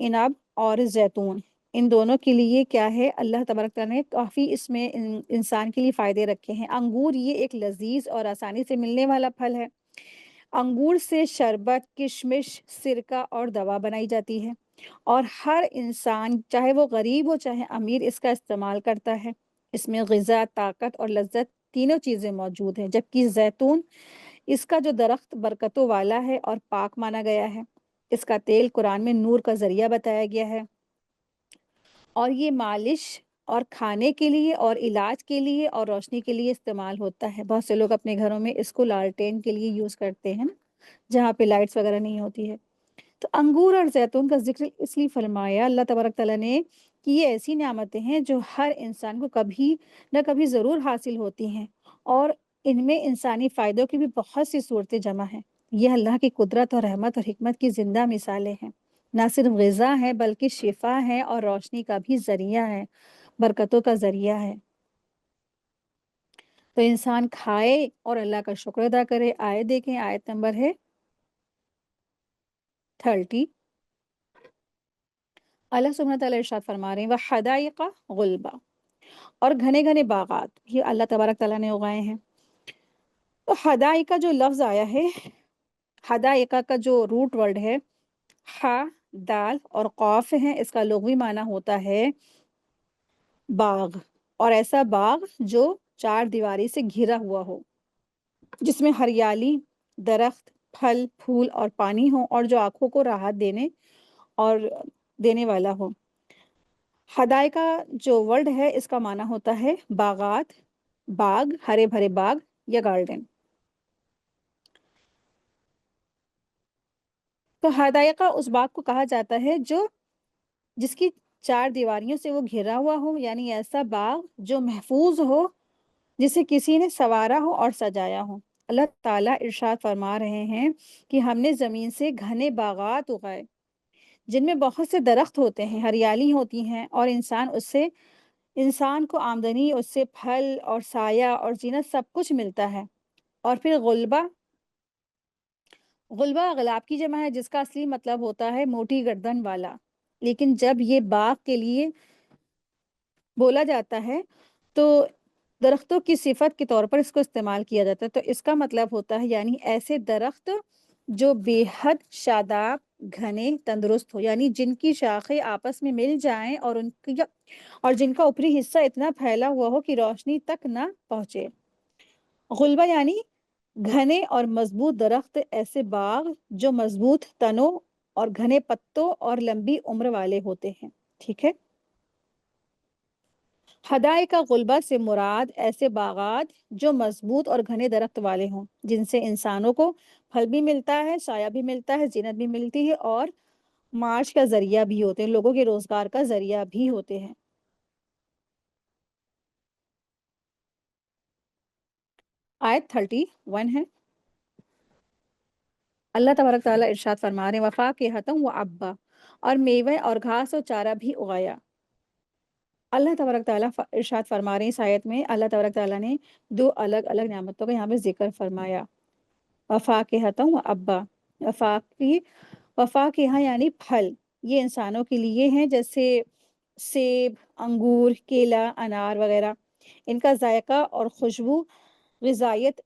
عنب اور زیتون، ان دونوں کے لیے کیا ہے، اللہ تبارک تعالیٰ نے کافی اس میں انسان کے لیے فائدے رکھے ہیں۔ انگور یہ ایک لذیذ اور آسانی سے ملنے والا پھل ہے۔ انگور سے شربت، کشمش، سرکہ اور دوا بنائی جاتی ہے، اور ہر انسان چاہے وہ غریب ہو چاہے امیر اس کا استعمال کرتا ہے۔ اس میں غذا، طاقت اور لذت تینوں چیزیں موجود ہیں، جبکہ زیتون، اس کا جو درخت برکتوں والا ہے اور پاک مانا گیا ہے۔ اس کا تیل قرآن میں نور کا ذریعہ بتایا گیا ہے، اور یہ مالش اور کھانے کے لیے اور علاج کے لیے اور روشنی کے لیے استعمال ہوتا ہے۔ بہت سے لوگ اپنے گھروں میں اس کو لالٹین کے لیے یوز کرتے ہیں نا، جہاں پہ لائٹس وغیرہ نہیں ہوتی ہے۔ تو انگور اور زیتون کا ذکر اس لیے فرمایا اللہ تبارک تعالیٰ نے کہ یہ ایسی نعمتیں ہیں جو ہر انسان کو کبھی نہ کبھی ضرور حاصل ہوتی ہیں، اور ان میں انسانی فائدوں کی بھی بہت سی صورتیں جمع ہیں۔ یہ اللہ کی قدرت اور رحمت اور حکمت کی زندہ مثالیں ہیں، نہ صرف غذا ہے بلکہ شفا ہے اور روشنی کا بھی ذریعہ ہے، برکتوں کا ذریعہ ہے۔ تو انسان کھائے اور اللہ کا شکر ادا کرے۔ آیت دیکھیں، آیت نمبر ہے 30۔ اللہ سبحانہ تعالیٰ ارشاد فرما رہے ہیں وحدائق غلبا، اور گھنے گھنے باغات یہ اللہ تبارک تعالیٰ نے اگائے ہیں۔ تو حدائق کا جو لفظ آیا ہے، حدائق کا جو روٹ ورڈ ہے، ح، دال اور قاف ہے، اس کا لغوی معنی ہوتا ہے باغ، اور ایسا باغ جو چار دیواری سے گھرا ہوا ہو، جس میں ہریالی، درخت، پھل پھول اور پانی ہو، اور جو آنکھوں کو راحت اور دینے والا ہو۔ حدائق کا جو ورڈ ہے اس کا معنی ہوتا ہے باغات، باغ، ہرے بھرے باغ یا گارڈن۔ تو حدائقہ اس باغ کو کہا جاتا ہے جو جس کی 4 دیواریوں سے وہ گھرا ہوا ہو، یعنی ایسا باغ جو محفوظ ہو، جسے کسی نے سنوارا ہو اور سجایا ہو۔ اللہ تعالیٰ ارشاد فرما رہے ہیں کہ ہم نے زمین سے گھنے باغات اگائے جن میں بہت سے درخت ہوتے ہیں، ہریالی ہوتی ہیں، اور انسان کو آمدنی، اس سے پھل اور سایہ اور زینت سب کچھ ملتا ہے۔ اور پھر غلبہ غلاب کی جمع ہے، جس کا اصلی مطلب ہوتا ہے موٹی گردن والا، لیکن جب یہ باغ کے لیے بولا جاتا ہے تو درختوں کی صفت کے طور پر اس کو استعمال کیا جاتا ہے، تو اس کا مطلب ہوتا ہے یعنی ایسے درخت جو بے حد شاداب، گھنے، تندرست ہو، یعنی جن کی شاخیں آپس میں مل جائیں اور جن کا اوپری حصہ اتنا پھیلا ہوا ہو کہ روشنی تک نہ پہنچے۔ غلبہ یعنی گھنے اور مضبوط درخت، ایسے باغ جو مضبوط تنوں اور گھنے پتوں اور لمبی عمر والے ہوتے ہیں۔ ٹھیک ہے، حدائق غلبہ سے مراد ایسے باغات جو مضبوط اور گھنے درخت والے ہوں، جن سے انسانوں کو پھل بھی ملتا ہے، سایہ بھی ملتا ہے، زینت بھی ملتی ہے، اور معاش کا ذریعہ بھی ہوتے ہیں، لوگوں کے روزگار کا ذریعہ بھی ہوتے ہیں۔ آیت 31 ہے۔ اللہ تبارک تعالیٰ ارشاد فرما رہے ہیں وفاکہۃ و ابا، اور میوے اور گھاس و چارہ بھی اگایا۔ اللہ تبارک تعالیٰ ارشاد فرما رہے ہیں اس آیت میں، اللہ تبارک تعالیٰ نے 2 الگ الگ نعمتوں کا یہاں پہ ذکر فرمایا، وفاکہۃ و ابا۔ وفاکہہ یعنی پھل، یہ انسانوں کے لیے ہیں، جیسے سیب، انگور، کیلا، انار وغیرہ۔ ان کا ذائقہ اور خوشبو غذائیت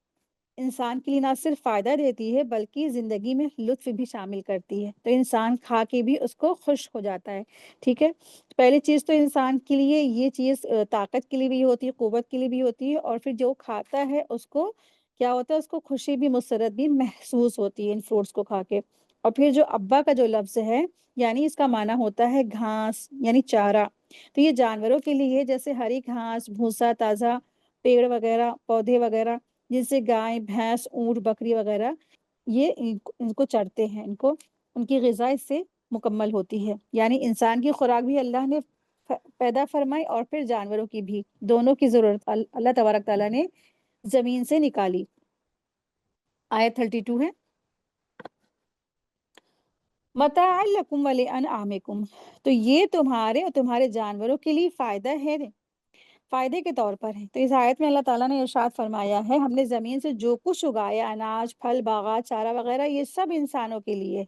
انسان کے لیے نہ صرف فائدہ دیتی ہے بلکہ زندگی میں لطف بھی شامل کرتی ہے، تو انسان کھا کے بھی اس کو خوش ہو جاتا ہے۔ ٹھیک ہے، پہلی چیز تو انسان کے لیے یہ چیز طاقت کے لیے بھی ہوتی ہے، قوت کے لیے بھی ہوتی ہے، اور پھر جو کھاتا ہے اس کو کیا ہوتا ہے، اس کو خوشی بھی، مسرت بھی محسوس ہوتی ہے ان فروٹس کو کھا کے۔ اور پھر جو ابا کا جو لفظ ہے، یعنی اس کا معنی ہوتا ہے گھاس، یعنی چارہ، تو یہ جانوروں کے لیے ہے، جیسے ہری گھاس، بھوسا، تازہ پیڑ وغیرہ، پودے وغیرہ، جن سے گائے، بھینس، اونٹ، بکری وغیرہ یہ ان کو چرتے ہیں، ان کی غذا اس سے مکمل ہوتی ہے۔ یعنی انسان کی خوراک بھی اللہ نے پیدا فرمائی، اور پھر جانوروں کی بھی، دونوں کی ضرورت اللہ تبارک تعالیٰ نے زمین سے نکالی۔ آیت 32 ہے، متاع لکم ولانعامکم، تو یہ تمہارے اور تمہارے جانوروں کے لیے فائدے کے طور پر ہے۔ تو اس آیت میں اللہ تعالیٰ نے ارشاد فرمایا ہے، ہم نے زمین سے جو کچھ اگایا، اناج، پھل، باغات، چارہ وغیرہ، یہ سب انسانوں کے لیے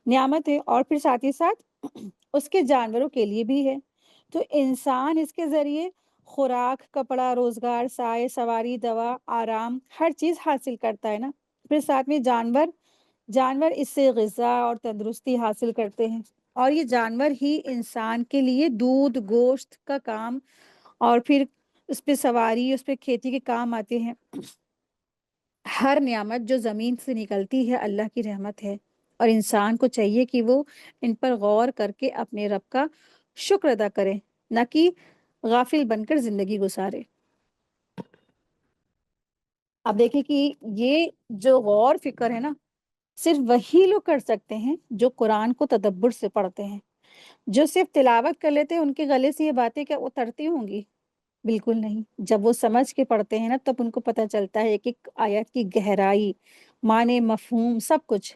نعمت ہے، اور پھر ساتھ ہی ساتھ اس کے جانوروں کے لیے بھی ہے۔ تو انسان اس کے ذریعے خوراک، کپڑا، روزگار، سائے، سواری، دوا، آرام، ہر چیز حاصل کرتا ہے نا۔ پھر ساتھ میں جانور اس سے غذا اور تندرستی حاصل کرتے ہیں، اور یہ جانور ہی انسان کے لیے دودھ، گوشت کا کام، اور پھر اس پہ سواری، اس پہ کھیتی کے کام آتے ہیں۔ ہر نعمت جو زمین سے نکلتی ہے اللہ کی رحمت ہے، اور انسان کو چاہیے کہ وہ ان پر غور کر کے اپنے رب کا شکر ادا کرے، نہ کہ غافل بن کر زندگی گزارے۔ اب دیکھیں کہ یہ جو غور فکر ہے نا، صرف وہی لوگ کر سکتے ہیں جو قرآن کو تدبر سے پڑھتے ہیں۔ جو صرف تلاوت کر لیتے ہیں، ان کے گلے سے یہ باتیں کیا اترتی ہوں گی؟ بالکل نہیں۔ جب وہ سمجھ کے پڑھتے ہیں نا، تب ان کو پتہ چلتا ہے ایک ایک آیت کی گہرائی، معنی، مفہوم، سب کچھ۔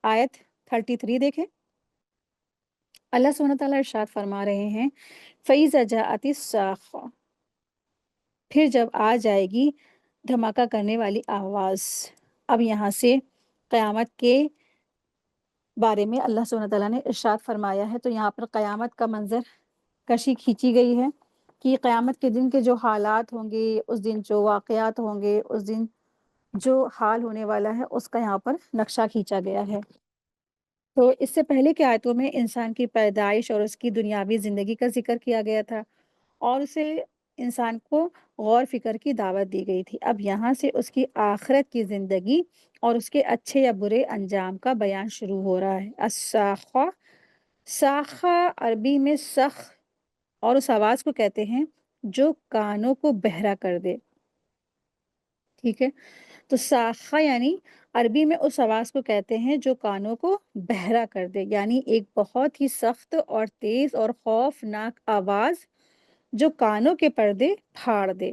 آیت 33 دیکھیں، اللہ سبحانہ تعالیٰ ارشاد فرما رہے ہیں فَإِذَا جَاءَتِ الصَّاخَّةُ، پھر جب آ جائے گی دھماکہ کرنے والی آواز۔ اب یہاں سے قیامت کے بارے میں اللہ سبحانہ تعالیٰ نے ارشاد فرمایا ہے، تو یہاں پر قیامت کا منظر کشی کھینچی گئی ہے کہ قیامت کے دن کے جو حالات ہوں گے، اس دن جو واقعات ہوں گے، اس دن جو حال ہونے والا ہے، اس کا یہاں پر نقشہ کھینچا گیا ہے۔ تو اس سے پہلے کی آیتوں میں انسان کی پیدائش اور اس کی دنیاوی زندگی کا ذکر کیا گیا تھا، اور اسے انسان کو غور فکر کی دعوت دی گئی تھی۔ اب یہاں سے اس کی آخرت کی زندگی اور اس کے اچھے یا برے انجام کا بیان شروع ہو رہا ہے۔ الساخہ، ساخہ عربی میں سخ، اور اس آواز کو کہتے ہیں جو کانوں کو بہرا کر دے۔ ٹھیک ہے، تو ساخہ یعنی عربی میں اس آواز کو کہتے ہیں جو کانوں کو بہرا کر دے، یعنی ایک بہت ہی سخت اور تیز اور خوفناک آواز جو کانوں کے پردے پھاڑ دے۔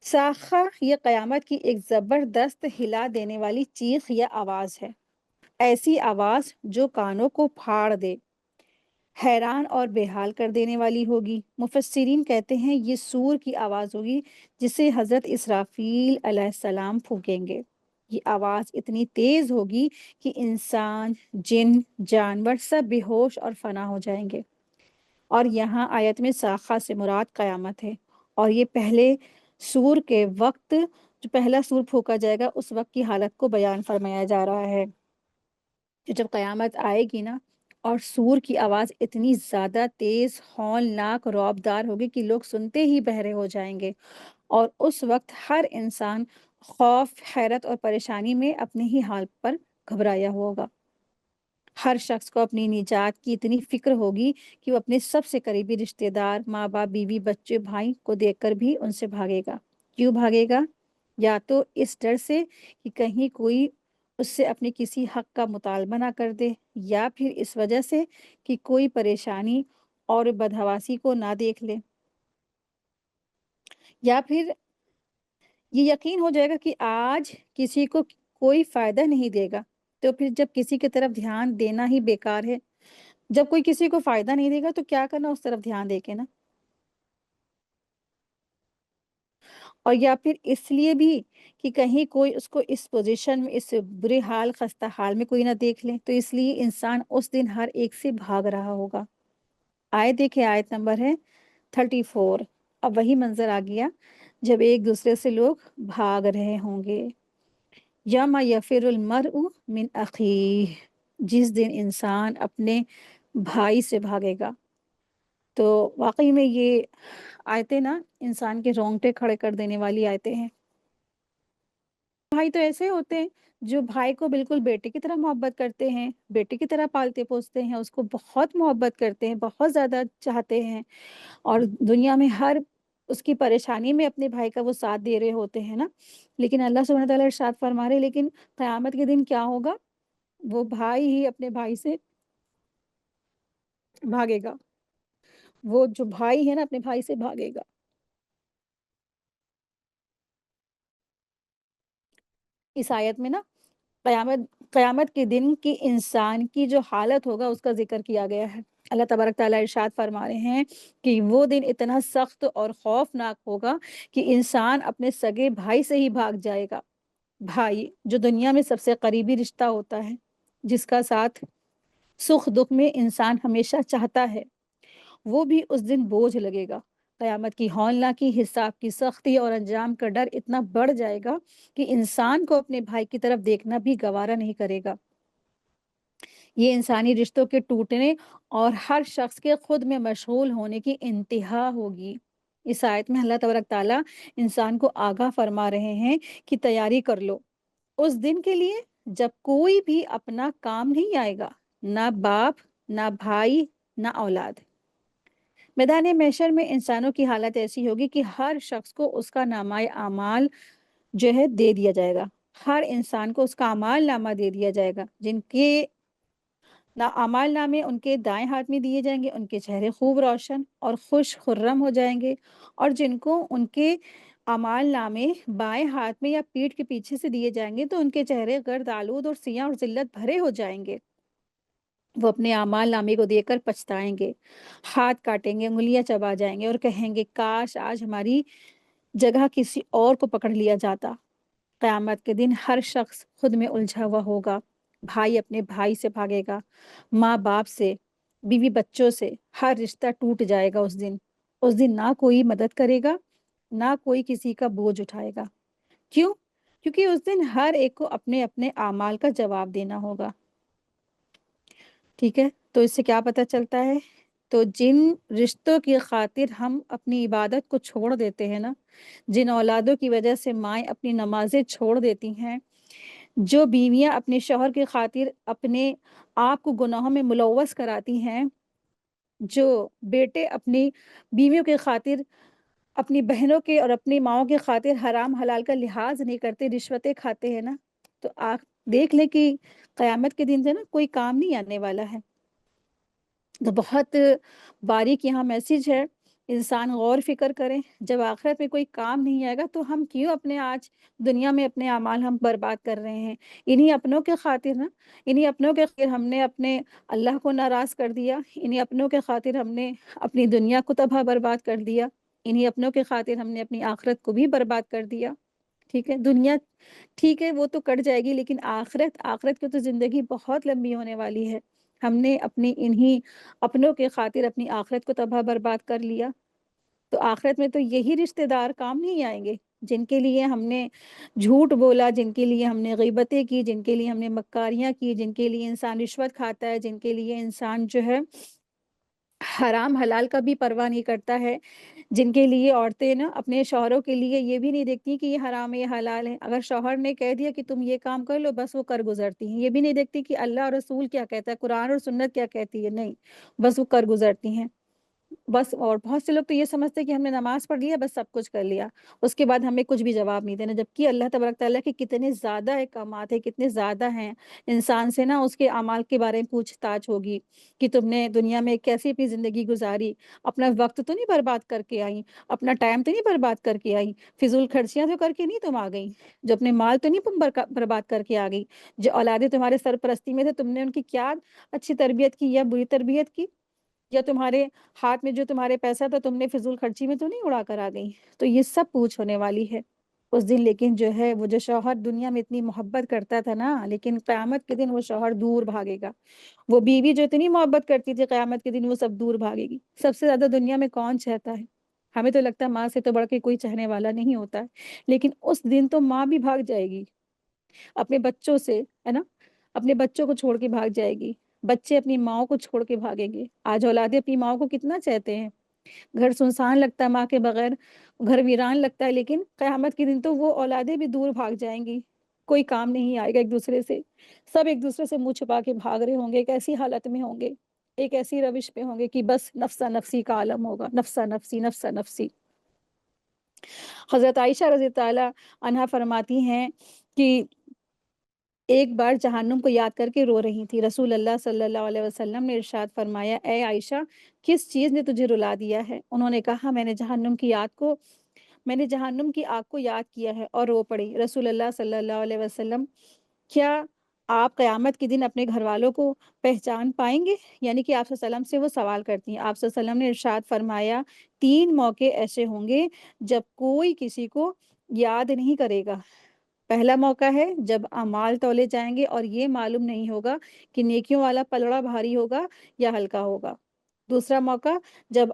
صاخہ یہ قیامت کی ایک زبردست ہلا دینے والی چیخ یا آواز ہے، ایسی آواز جو کانوں کو پھاڑ دے، حیران اور بے حال کر دینے والی ہوگی۔ مفسرین کہتے ہیں یہ سور کی آواز ہوگی جسے حضرت اسرافیل علیہ السلام پھونکیں گے۔ یہ آواز اتنی تیز ہوگی کہ انسان، جن، جانور سب بے ہوش اور فنا ہو جائیں گے۔ اور یہاں آیت میں صاخہ سے مراد قیامت ہے، اور یہ پہلے سور کے وقت، جو پہلا سور پھونکا جائے گا اس وقت کی حالت کو بیان فرمایا جا رہا ہے کہ جب قیامت آئے گی نا اور سور کی آواز اتنی زیادہ تیز، ہولناک، رعبدار ہوگی کہ لوگ سنتے ہی بہرے ہو جائیں گے، اور اس وقت ہر انسان خوف، حیرت اور پریشانی میں اپنے ہی حال پر گھبرایا ہوگا۔ ہر شخص کو اپنی نجات کی اتنی فکر ہوگی کہ وہ اپنے سب سے قریبی رشتہ دار، ماں باپ، بیوی، بچے، بھائی کو دیکھ کر بھی ان سے بھاگے گا۔ کیوں بھاگے گا؟ یا تو اس ڈر سے کہ کہیں کوئی اس سے اپنے کسی حق کا مطالبہ نہ کر دے، یا پھر اس وجہ سے کہ کوئی پریشانی اور بدحواسی کو نہ دیکھ لے، یا پھر یہ یقین ہو جائے گا کہ آج کسی کو کوئی فائدہ نہیں دے گا، تو پھر جب کسی کی طرف دھیان دینا ہی بیکار ہے۔ جب کوئی کسی کو فائدہ نہیں دے گا تو کیا کرنا اس طرف دھیان دے کے نا۔ اور یا پھر اس لیے بھی کہ کہیں کوئی اس کو اس پوزیشن میں، اس برے حال، خستہ حال میں کوئی نہ دیکھ لے، تو اس لیے انسان اس دن ہر ایک سے بھاگ رہا ہوگا۔ آیت دیکھیں، آیت نمبر ہے 34۔ اب وہی منظر آ گیا جب ایک دوسرے سے لوگ بھاگ رہے ہوں گے۔ یوم یفر المرء من اخیہ، جس دن انسان اپنے بھائی سے بھاگے گا۔ تو واقعی میں یہ آیتیں نا انسان کے رونگٹے کھڑے کر دینے والی آیتیں ہیں۔ بھائی تو ایسے ہوتے ہیں جو بھائی کو بالکل بیٹے کی طرح محبت کرتے ہیں، بیٹے کی طرح پالتے پوستے ہیں، اس کو بہت محبت کرتے ہیں، بہت زیادہ چاہتے ہیں، اور دنیا میں ہر اس کی پریشانی میں اپنے بھائی کا وہ ساتھ دے رہے ہوتے ہیں نا۔ لیکن اللہ سبحانہ تعالیٰ ارشاد فرما رہے، لیکن قیامت کے دن کیا ہوگا؟ وہ بھائی ہی اپنے بھائی سے بھاگے گا، وہ جو بھائی ہے نا اپنے بھائی سے بھاگے گا۔ اس آیت میں نا قیامت قیامت کے دن کی انسان کی جو حالت ہوگا اس کا ذکر کیا گیا ہے۔ اللہ تبارک تعالیٰ ارشاد فرما رہے ہیں کہ وہ دن اتنا سخت اور خوفناک ہوگا کہ انسان اپنے سگے بھائی سے ہی بھاگ جائے گا۔ بھائی جو دنیا میں سب سے قریبی رشتہ ہوتا ہے، جس کا ساتھ سکھ دکھ میں انسان ہمیشہ چاہتا ہے، وہ بھی اس دن بوجھ لگے گا۔ قیامت کی ہولناکی، حساب کی سختی اور انجام کا ڈر اتنا بڑھ جائے گا کہ انسان کو اپنے بھائی کی طرف دیکھنا بھی گوارا نہیں کرے گا۔ یہ انسانی رشتوں کے ٹوٹنے اور ہر شخص کے خود میں مشغول ہونے کی انتہا ہوگی۔ اس آیت میں اللہ تبارک تعالیٰ انسان کو آگاہ فرما رہے ہیں کہ تیاری کر لو اس دن کے لیے جب کوئی بھی اپنا کام نہیں آئے گا، نہ باپ، نہ بھائی، نہ اولاد۔ میدان محشر میں انسانوں کی حالت ایسی ہوگی کہ ہر شخص کو اس کا نامہ اعمال جو ہے دے دیا جائے گا۔ ہر انسان کو اس کا اعمال نامہ دے دیا جائے گا۔ جن کے اعمال نامے ان کے دائیں ہاتھ میں دیے جائیں گے، ان کے چہرے خوب روشن اور خوش خرم ہو جائیں گے، اور جن کو ان کے اعمال نامے بائیں ہاتھ میں یا پیٹھ کے پیچھے سے دیے جائیں گے تو ان کے چہرے گرد آلود اور سیاہ اور ذلت بھرے ہو جائیں گے۔ وہ اپنے اعمال نامے کو دیکھ کر پچھتائیں گے، ہاتھ کاٹیں گے، انگلیاں چبا جائیں گے اور کہیں گے کاش آج ہماری جگہ کسی اور کو پکڑ لیا جاتا۔ قیامت کے دن ہر شخص خود میں الجھا ہوا ہوگا۔ بھائی اپنے بھائی سے بھاگے گا، ماں باپ سے، بیوی بچوں سے، ہر رشتہ ٹوٹ جائے گا اس دن۔ اس دن نہ کوئی مدد کرے گا، نہ کوئی کسی کا بوجھ اٹھائے گا۔ کیوں؟ کیونکہ اس دن ہر ایک کو اپنے اپنے اعمال کا جواب دینا ہوگا۔ ٹھیک ہے، تو اس سے کیا پتہ چلتا ہے؟ تو جن رشتوں کی خاطر ہم اپنی عبادت کو چھوڑ دیتے ہیں نا، جن اولادوں کی وجہ سے مائیں اپنی نمازیں چھوڑ دیتی ہیں، جو بیویاں اپنے شوہر کی خاطر اپنے آپ کو گناہوں میں ملوث کراتی ہیں، جو بیٹے اپنی بیویوں کی خاطر، اپنی بہنوں کے اور اپنی ماؤں کی خاطر حرام حلال کا لحاظ نہیں کرتے، رشوتیں کھاتے ہیں نا، تو آپ دیکھ لیں کہ قیامت کے دن سے نا کوئی کام نہیں آنے والا ہے۔ تو بہت باریک یہاں میسج ہے، انسان غور فکر کریں، جب آخرت میں کوئی کام نہیں آئے گا تو ہم کیوں اپنے آج دنیا میں اپنے اعمال ہم برباد کر رہے ہیں؟ انہی اپنوں کے خاطر نا، انہی اپنوں کے خاطر ہم نے اپنے اللہ کو ناراض کر دیا، انہی اپنوں کے خاطر ہم نے اپنی دنیا کو تباہ برباد کر دیا، انہی اپنوں کے خاطر ہم نے اپنی آخرت کو بھی برباد کر دیا۔ ٹھیک ہے، دنیا ٹھیک ہے وہ تو کٹ جائے گی، لیکن آخرت کی تو زندگی بہت لمبی ہونے والی ہے۔ ہم نے اپنی انہی اپنوں کے خاطر اپنی آخرت کو تباہ برباد کر لیا۔ تو آخرت میں تو یہی رشتہ دار کام نہیں آئیں گے جن کے لیے ہم نے جھوٹ بولا، جن کے لیے ہم نے غیبتیں کی، جن کے لیے ہم نے مکاریاں کی، جن کے لیے انسان رشوت کھاتا ہے، جن کے لیے انسان جو ہے حرام حلال کا بھی پرواہ نہیں کرتا ہے، جن کے لیے عورتیں نا اپنے شوہروں کے لیے یہ بھی نہیں دیکھتی کہ یہ حرام ہے یہ حلال ہے، اگر شوہر نے کہہ دیا کہ تم یہ کام کر لو بس وہ کر گزرتی ہیں، یہ بھی نہیں دیکھتی کہ اللہ اور رسول کیا کہتا ہے، قرآن اور سنت کیا کہتی ہے، نہیں، بس وہ کر گزرتی ہیں بس۔ اور بہت سے لوگ تو یہ سمجھتے ہیں کہ ہم نے نماز پڑھ لیا بس سب کچھ کر لیا، اس کے بعد ہمیں کچھ بھی جواب نہیں دینا، جبکہ اللہ تبارک تعالیٰ کے کتنے زیادہ احکامات ہیں، کتنے زیادہ ہیں۔ انسان سے نا اس کے اعمال کے بارے میں پوچھ تاچھ ہوگی کہ تم نے دنیا میں کیسی اپنی زندگی گزاری، اپنا وقت تو نہیں برباد کر کے آئی، اپنا ٹائم تو نہیں برباد کر کے آئی، فضول خرچیاں تو کر کے نہیں تم آ گئی، جو اپنے مال تو نہیں تم برباد کر کے آ گئی، جو اولادیں تمہارے سرپرستی میں تھے تم نے ان کی کیا اچھی تربیت کی یا بری تربیت کی، یا تمہارے ہاتھ میں جو تمہارے پیسہ تھا تم نے فضول خرچی میں تو نہیں اڑا کر آ گئی۔ تو یہ سب پوچھ ہونے والی ہے اس دن۔ لیکن جو ہے وہ جو شوہر دنیا میں اتنی محبت کرتا تھا نا، لیکن قیامت کے دن وہ شوہر دور بھاگے گا، وہ بیوی جو اتنی محبت کرتی تھی قیامت کے دن وہ سب دور بھاگے گی۔ سب سے زیادہ دنیا میں کون چاہتا ہے؟ ہمیں تو لگتا ہے ماں سے تو بڑھ کے کوئی چاہنے والا نہیں ہوتا ہے، لیکن اس دن تو ماں بھی بھاگ جائے گی اپنے بچوں سے، ہے نا، اپنے بچوں کو چھوڑ کے بھاگ جائے گی، بچے اپنی ماں کو چھوڑ کے بھاگیں گے۔ آج اولادیں اپنی ماں کو کتنا چاہتے ہیں، گھر سنسان لگتا ہے ماں کے بغیر، گھر ویران لگتا ہے، لیکن قیامت کے دن تو وہ اولادیں بھی دور بھاگ جائیں گی، کوئی کام نہیں آئے گا ایک دوسرے سے، سب ایک دوسرے سے منہ چھپا کے بھاگ رہے ہوں گے، ایک ایسی حالت میں ہوں گے، ایک ایسی روش پہ ہوں گے کہ بس نفسا نفسی کا عالم ہوگا، نفسا نفسی نفسا نفسی۔ حضرت عائشہ رضی اللہ عنہا فرماتی ہیں کہ ایک بار جہنم کو یاد کر کے رو رہی تھی، رسول اللہ صلی اللہ علیہ وسلم نے ارشاد فرمایا، اے عائشہ کس چیز نے تجھے رلا دیا ہے؟ انہوں نے کہا میں نے جہنم کی آگ کو یاد کیا ہے اور رو پڑی۔ رسول اللہ صلی اللہ علیہ وسلم، کیا آپ قیامت کے دن اپنے گھر والوں کو پہچان پائیں گے؟ یعنی کہ آپ صلی اللہ علیہ وسلم سے وہ سوال کرتی ہیں، آپ صلی اللہ علیہ وسلم نے ارشاد فرمایا، 3 موقع ایسے ہوں گے جب کوئی کسی کو یاد نہیں کرے گا۔ پہلا موقع ہے جب اعمال تولے جائیں گے اور یہ معلوم نہیں ہوگا کہ نیکیوں والا پلڑا بھاری ہوگا یا ہلکا ہوگا۔ دوسرا موقع جب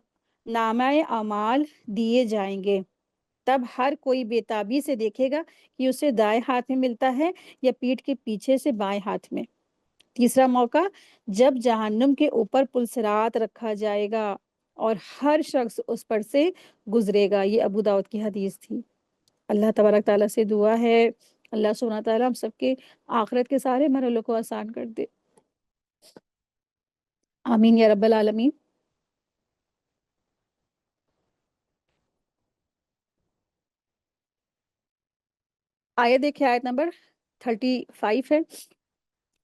نامہ اعمال دیے جائیں گے، تب ہر کوئی بے تابی سے دیکھے گا کہ اسے دائیں ہاتھ میں ملتا ہے یا پیٹھ کے پیچھے سے بائیں ہاتھ میں۔ تیسرا موقع جب جہنم کے اوپر پلسرات رکھا جائے گا اور ہر شخص اس پر سے گزرے گا۔ یہ ابو داؤد کی حدیث تھی۔ اللہ تبارک تعالیٰ سے دعا ہے اللہ سبحانہ تعالیٰ ہم سب کے آخرت کے سارے مرحلوں کو آسان کر دے، آمین یا رب العالمین۔ آیت دیکھیں، آیت نمبر 35 ہے۔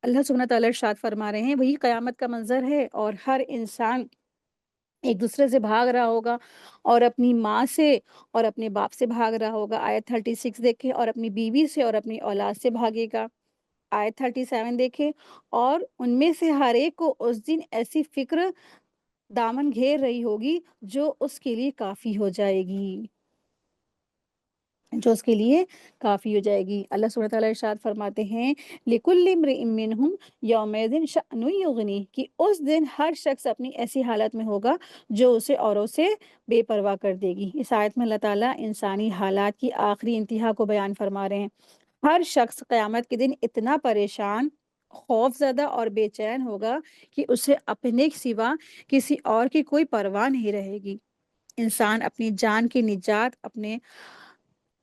اللہ سبحانہ تعالیٰ ارشاد فرما رہے ہیں، وہی قیامت کا منظر ہے اور ہر انسان ایک دوسرے سے بھاگ رہا ہوگا، اور اپنی ماں سے اور اپنے باپ سے بھاگ رہا ہوگا۔ آیت 36 دیکھیں، اور اپنی بیوی سے اور اپنی اولاد سے بھاگے گا۔ آیت 37 دیکھیں، اور ان میں سے ہر ایک کو اس دن ایسی فکر دامن گھیر رہی ہوگی جو اس کے لیے کافی ہو جائے گی، جو اس کے لیے کافی ہو جائے گی۔ اللہ سبحانہ تعالیٰ ارشاد فرماتے ہیں، لِكُلِّ امْرِئٍ مِّنْهُمْ يَوْمَئِذٍ شَأْنٌ يُغْنِيهِ، کہ اس دن ہر شخص اپنی ایسی حالت میں ہوگا جو اسے اوروں سے بے پرواہ کر دے گی۔ اس آیت میں اللہ تعالیٰ انسانی حالات کی آخری انتہا کو بیان فرما رہے ہیں۔ ہر شخص قیامت کے دن اتنا پریشان، خوف زدہ اور بے چین ہوگا کہ اسے اپنے سوا کسی اور کی کوئی پرواہ نہیں رہے گی۔ انسان اپنی جان کی نجات، اپنے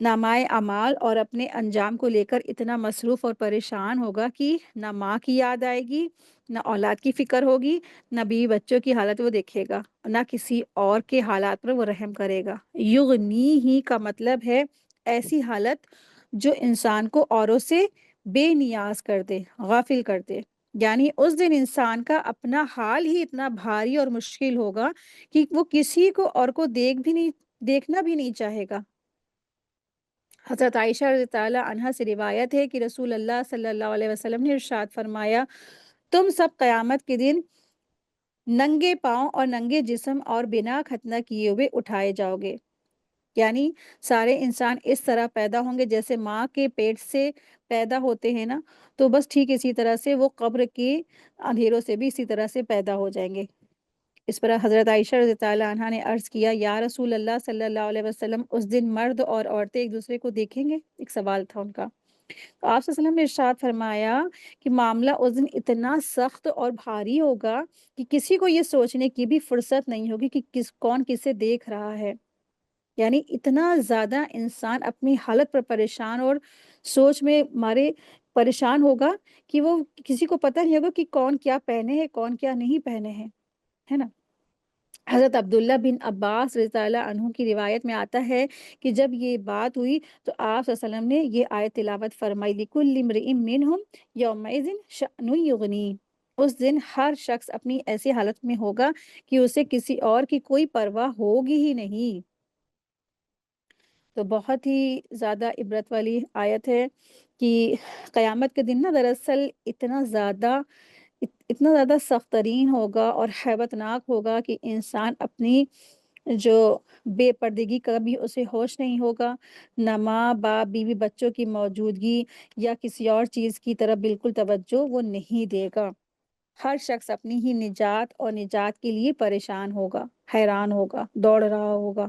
نامہ اعمال اور اپنے انجام کو لے کر اتنا مصروف اور پریشان ہوگا کہ نہ ماں کی یاد آئے گی، نہ اولاد کی فکر ہوگی، نہ بیوی بچوں کی حالت وہ دیکھے گا، نہ کسی اور کے حالات پر وہ رحم کرے گا۔ یغنی ہی کا مطلب ہے ایسی حالت جو انسان کو اوروں سے بے نیاز کر دے، غافل کر دے۔ یعنی اس دن انسان کا اپنا حال ہی اتنا بھاری اور مشکل ہوگا کہ وہ کسی کو اور کو دیکھنا بھی نہیں چاہے گا۔ حضرت عائشہ رضی تعالیٰ عنہا سے روایت ہے کہ رسول اللہ صلی اللہ علیہ وسلم نے ارشاد فرمایا، تم سب قیامت کے دن ننگے پاؤں اور ننگے جسم اور بنا ختنہ کیے ہوئے اٹھائے جاؤ گے۔ یعنی سارے انسان اس طرح پیدا ہوں گے جیسے ماں کے پیٹ سے پیدا ہوتے ہیں نا، تو بس ٹھیک اسی طرح سے وہ قبر کے اندھیروں سے بھی اسی طرح سے پیدا ہو جائیں گے۔ اس پر حضرت عائشہ رضی تعالیٰ عنہا نے عرض کیا، یا رسول اللہ صلی اللہ علیہ وسلم، اس دن مرد اور عورتیں ایک دوسرے کو دیکھیں گے؟ ایک سوال تھا ان کا۔ تو آپ صلی اللہ علیہ وسلم نے ارشاد فرمایا کہ معاملہ اس دن اتنا سخت اور بھاری ہوگا کہ کسی کو یہ سوچنے کی بھی فرصت نہیں ہوگی کہ کون کسے دیکھ رہا ہے۔ یعنی اتنا زیادہ انسان اپنی حالت پر پریشان اور سوچ میں مارے پریشان ہوگا کہ وہ کسی کو پتہ نہیں ہوگا کہ کون کیا پہنے ہیں، کون کیا نہیں پہنے ہیں، ہے نا؟ حضرت عبداللہ بن عباس رضی اللہ عنہ کی روایت میں آتا ہے کہ جب یہ بات ہوئی تو آپ صلی اللہ علیہ وسلم نے یہ آیت تلاوت فرمائی، لِكُلِّ امْرِئٍ مِّنْهُمْ يَوْمَئِذٍ شَأْنٌ يُغْنِيهِ۔ اس دن ہر شخص اپنی ایسی حالت میں ہوگا کہ اسے کسی اور کی کوئی پرواہ ہوگی ہی نہیں۔ تو بہت ہی زیادہ عبرت والی آیت ہے کہ قیامت کے دن نا دراصل اتنا زیادہ سخت ترین ہوگا اور ہیبت ناک ہوگا کہ انسان اپنی جو بے پردگی کا بھی اسے ہوش نہیں ہوگا، نہ ماں باپ بیوی بچوں کی موجودگی یا کسی اور چیز کی طرف بالکل توجہ وہ نہیں دے گا۔ ہر شخص اپنی ہی نجات اور نجات کے لیے پریشان ہوگا، حیران ہوگا، دوڑ رہا ہوگا۔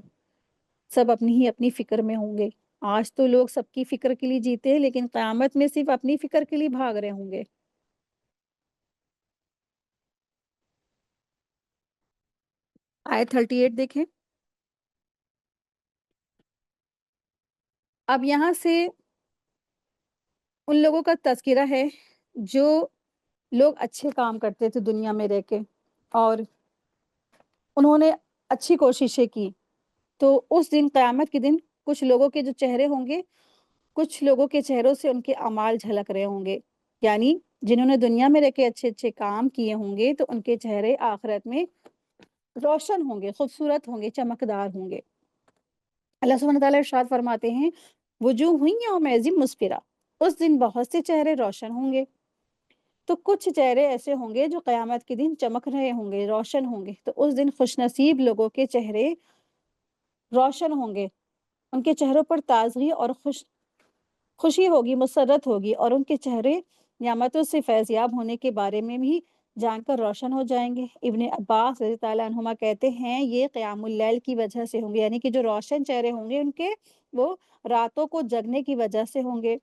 سب اپنی ہی اپنی فکر میں ہوں گے۔ آج تو لوگ سب کی فکر کے لیے جیتے ہیں، لیکن قیامت میں صرف اپنی فکر کے لیے بھاگ رہے ہوں گے۔ آیت 38 دیکھیں۔ اب یہاں سے ان لوگوں کا تذکرہ ہے جو لوگ اچھے کام کرتے تھے دنیا میں رہ کے، اور انہوں نے اچھی کوششیں کی، تو اس دن قیامت کے دن کچھ لوگوں کے جو چہرے ہوں گے، کچھ لوگوں کے چہروں سے ان کے اعمال جھلک رہے ہوں گے۔ یعنی جنہوں نے دنیا میں رہ کے اچھے اچھے کام کیے ہوں گے تو ان کے چہرے آخرت میں روشن ہوں گے، خوبصورت ہوں گے، چمکدار ہوں گے۔ اللہ سبحانہ تعالیٰ ارشاد فرماتے ہیں، وجوہ یومئذ مسفرہ، اس دن بہت سے چہرے روشن ہوں گے، تو کچھ چہرے ایسے ہوں گے جو قیامت کے دن چمک رہے ہوں گے، روشن ہوں گے۔ تو اس دن خوش نصیب لوگوں کے چہرے روشن ہوں گے، ان کے چہروں پر تازگی اور خوشی ہوگی، مسرت ہوگی، اور ان کے چہرے نعمتوں سے فیضیاب ہونے کے بارے میں بھی جان کر روشن ہو جائیں گے۔ ابن عباس رضی تعالیٰ عنہما کہتے ہیں یہ قیام اللیل کی وجہ سے ہوں گے، یعنی کہ جو روشن چہرے ہوں گے ان کے، وہ راتوں کو جگنے کی وجہ سے ہوں گے،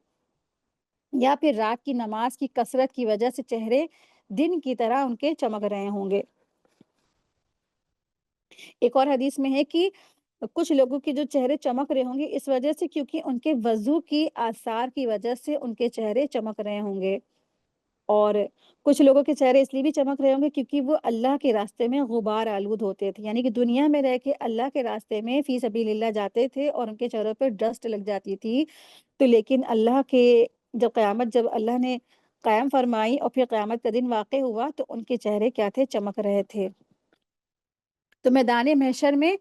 یا پھر رات کی نماز کی کثرت کی وجہ سے چہرے دن کی طرح ان کے چمک رہے ہوں گے۔ ایک اور حدیث میں ہے کہ کچھ لوگوں کے جو چہرے چمک رہے ہوں گے اس وجہ سے کیونکہ ان کے وضو کی آثار کی وجہ سے ان کے چہرے چمک رہے ہوں گے، اور کچھ لوگوں کے چہرے اس لیے بھی چمک رہے ہوں گے کیونکہ وہ اللہ کے راستے میں غبار آلود ہوتے تھے، یعنی کہ دنیا میں رہ کے اللہ کے راستے میں فی سبیل اللہ جاتے تھے اور ان کے چہروں پہ ڈسٹ لگ جاتی تھی، تو لیکن اللہ کے جب اللہ نے قائم فرمائی اور پھر قیامت کا دن واقع ہوا تو ان کے چہرے کیا تھے؟ چمک رہے تھے۔ تو میدان محشر میں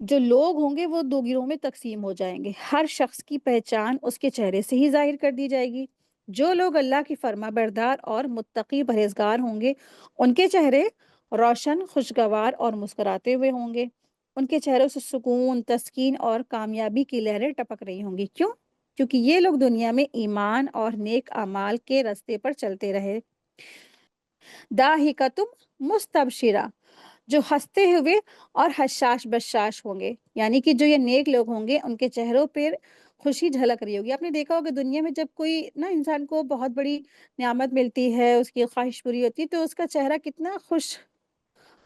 جو لوگ ہوں گے وہ دو گروہوں میں تقسیم ہو جائیں گے، ہر شخص کی پہچان اس کے چہرے سے ہی ظاہر کر دی جائے گی۔ جو لوگ اللہ کی فرما بردار اور متقی پرہیزگار ہوں گے ان کے چہرے روشن، خوشگوار اور مسکراتے ہوئے ہوں گے، ان کے چہروں سے سکون، تسکین اور کامیابی کی لہریں ٹپک رہی ہوں گی۔ کیوں؟ کیونکہ یہ لوگ دنیا میں ایمان اور نیک اعمال کے راستے پر چلتے رہے۔ داہکتم مستبشرہ، جو ہنستے ہوئے اور حشاش بشاش ہوں گے، یعنی کہ جو یہ نیک لوگ ہوں گے ان کے چہروں پر خوشی جھلک رہی ہوگی۔ آپ نے دیکھا ہوگا دنیا میں جب کوئی نا انسان کو بہت بڑی نعمت ملتی ہے، اس کی خواہش پوری ہوتی ہے تو اس کا چہرہ کتنا